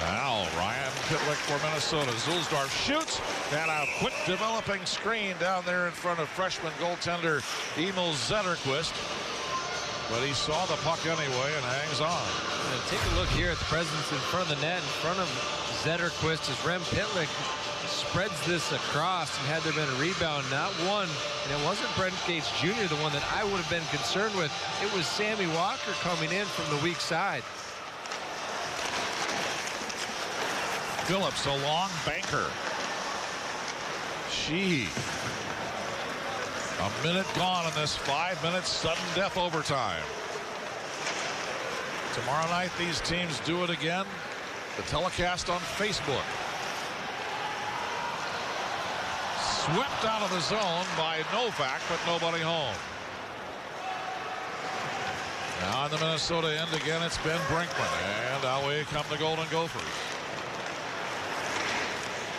Now Ryan Pitlick for Minnesota. Zulsdorf shoots, and a quick developing screen down there in front of freshman goaltender Emil Zetterquist. But he saw the puck anyway and hangs on. And take a look here at the presence in front of the net in front of Zetterquist as Rem Pitlick spreads this across, and had there been a rebound, not one, and it wasn't Brent Gates Jr. the one that I would have been concerned with. It was Sammy Walker coming in from the weak side. Phillips, a long banker. Sheehy. A minute gone in this 5 minute sudden death overtime. Tomorrow night these teams do it again. The telecast on Facebook. Swept out of the zone by Novak, but nobody home. Now in the Minnesota end again, it's Ben Brinkman. And away come the Golden Gophers.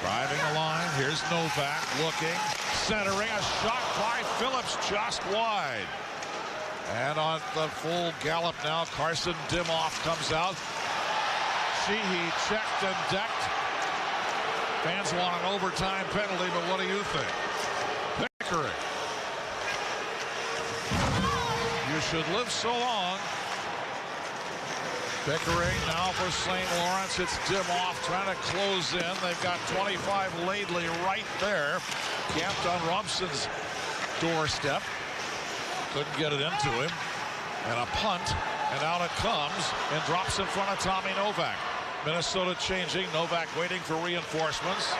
Driving the line. Here's Novak looking. Centering. A shot by Phillips just wide. And on the full gallop now, Carson Dimoff comes out. Sheehy checked and decked. Fans want an overtime penalty, but what do you think? Pickering. You should live so long. Pickering now for St. Lawrence. It's Dimoff trying to close in. They've got 25 Laidley right there. Camped on Robson's doorstep. Couldn't get it into him. And a punt. And out it comes. And drops in front of Tommy Novak. Minnesota changing. Novak waiting for reinforcements.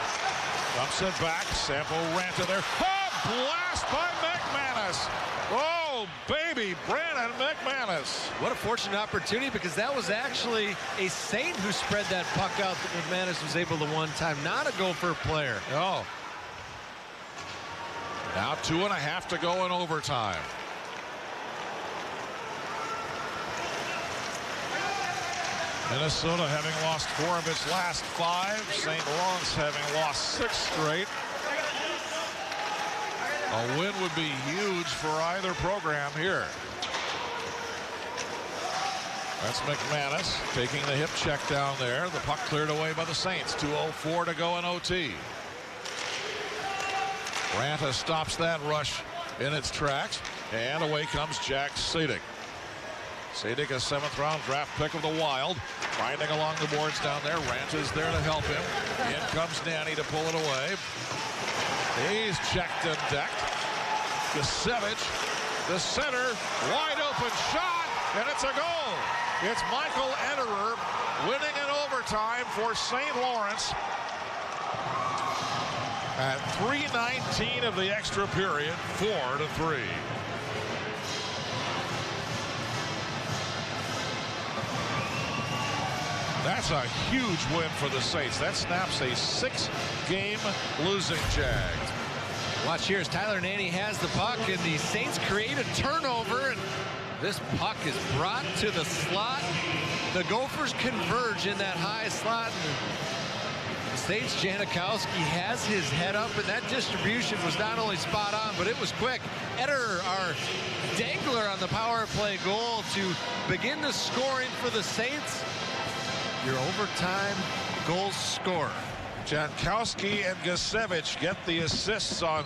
Dumps it back. Sampo ran to there. Oh, blast by McManus. Oh, baby, Brandon McManus. What a fortunate opportunity, because that was actually a Saint who spread that puck out that McManus was able to one time, not a Gopher player. Oh. Now 2.5 to go in overtime. Minnesota having lost 4 of its last 5. St. Lawrence having lost 6 straight. A win would be huge for either program here. That's McManus taking the hip check down there. The puck cleared away by the Saints. 2:04 to go in OT. Ranta stops that rush in its tracks, and away comes Jack Sadik. Sadik, a 7th-round draft pick of the Wild, grinding along the boards down there. Ranta's there to help him. In comes Nanny to pull it away. He's checked and decked. Gisevich, the center, wide open shot, and it's a goal. It's Michael Ederer winning in overtime for St. Lawrence at 3:19 of the extra period, 4-3. That's a huge win for the Saints. That snaps a 6-game losing jag. Watch here as Tyler Nanny has the puck, and the Saints create a turnover, and this puck is brought to the slot. The Gophers converge in that high slot, and the Saints, Janikowski has his head up, and that distribution was not only spot on, but it was quick. Ederer, our dangler on the power play goal, to begin the scoring for the Saints. Your overtime goal scorer. Jankowski and Gisevich get the assists on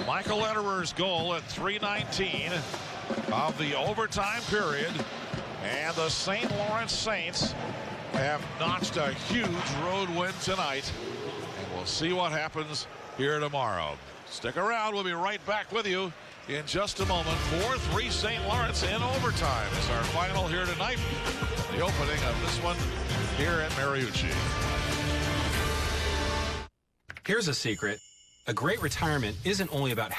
Michael Ederer's goal at 3:19 of the overtime period. And the St. Lawrence Saints have notched a huge road win tonight. And we'll see what happens here tomorrow. Stick around. We'll be right back with you in just a moment. 4-3 St. Lawrence in overtime is our final here tonight. The opening of this one here at Mariucci. Here's a secret. A great retirement isn't only about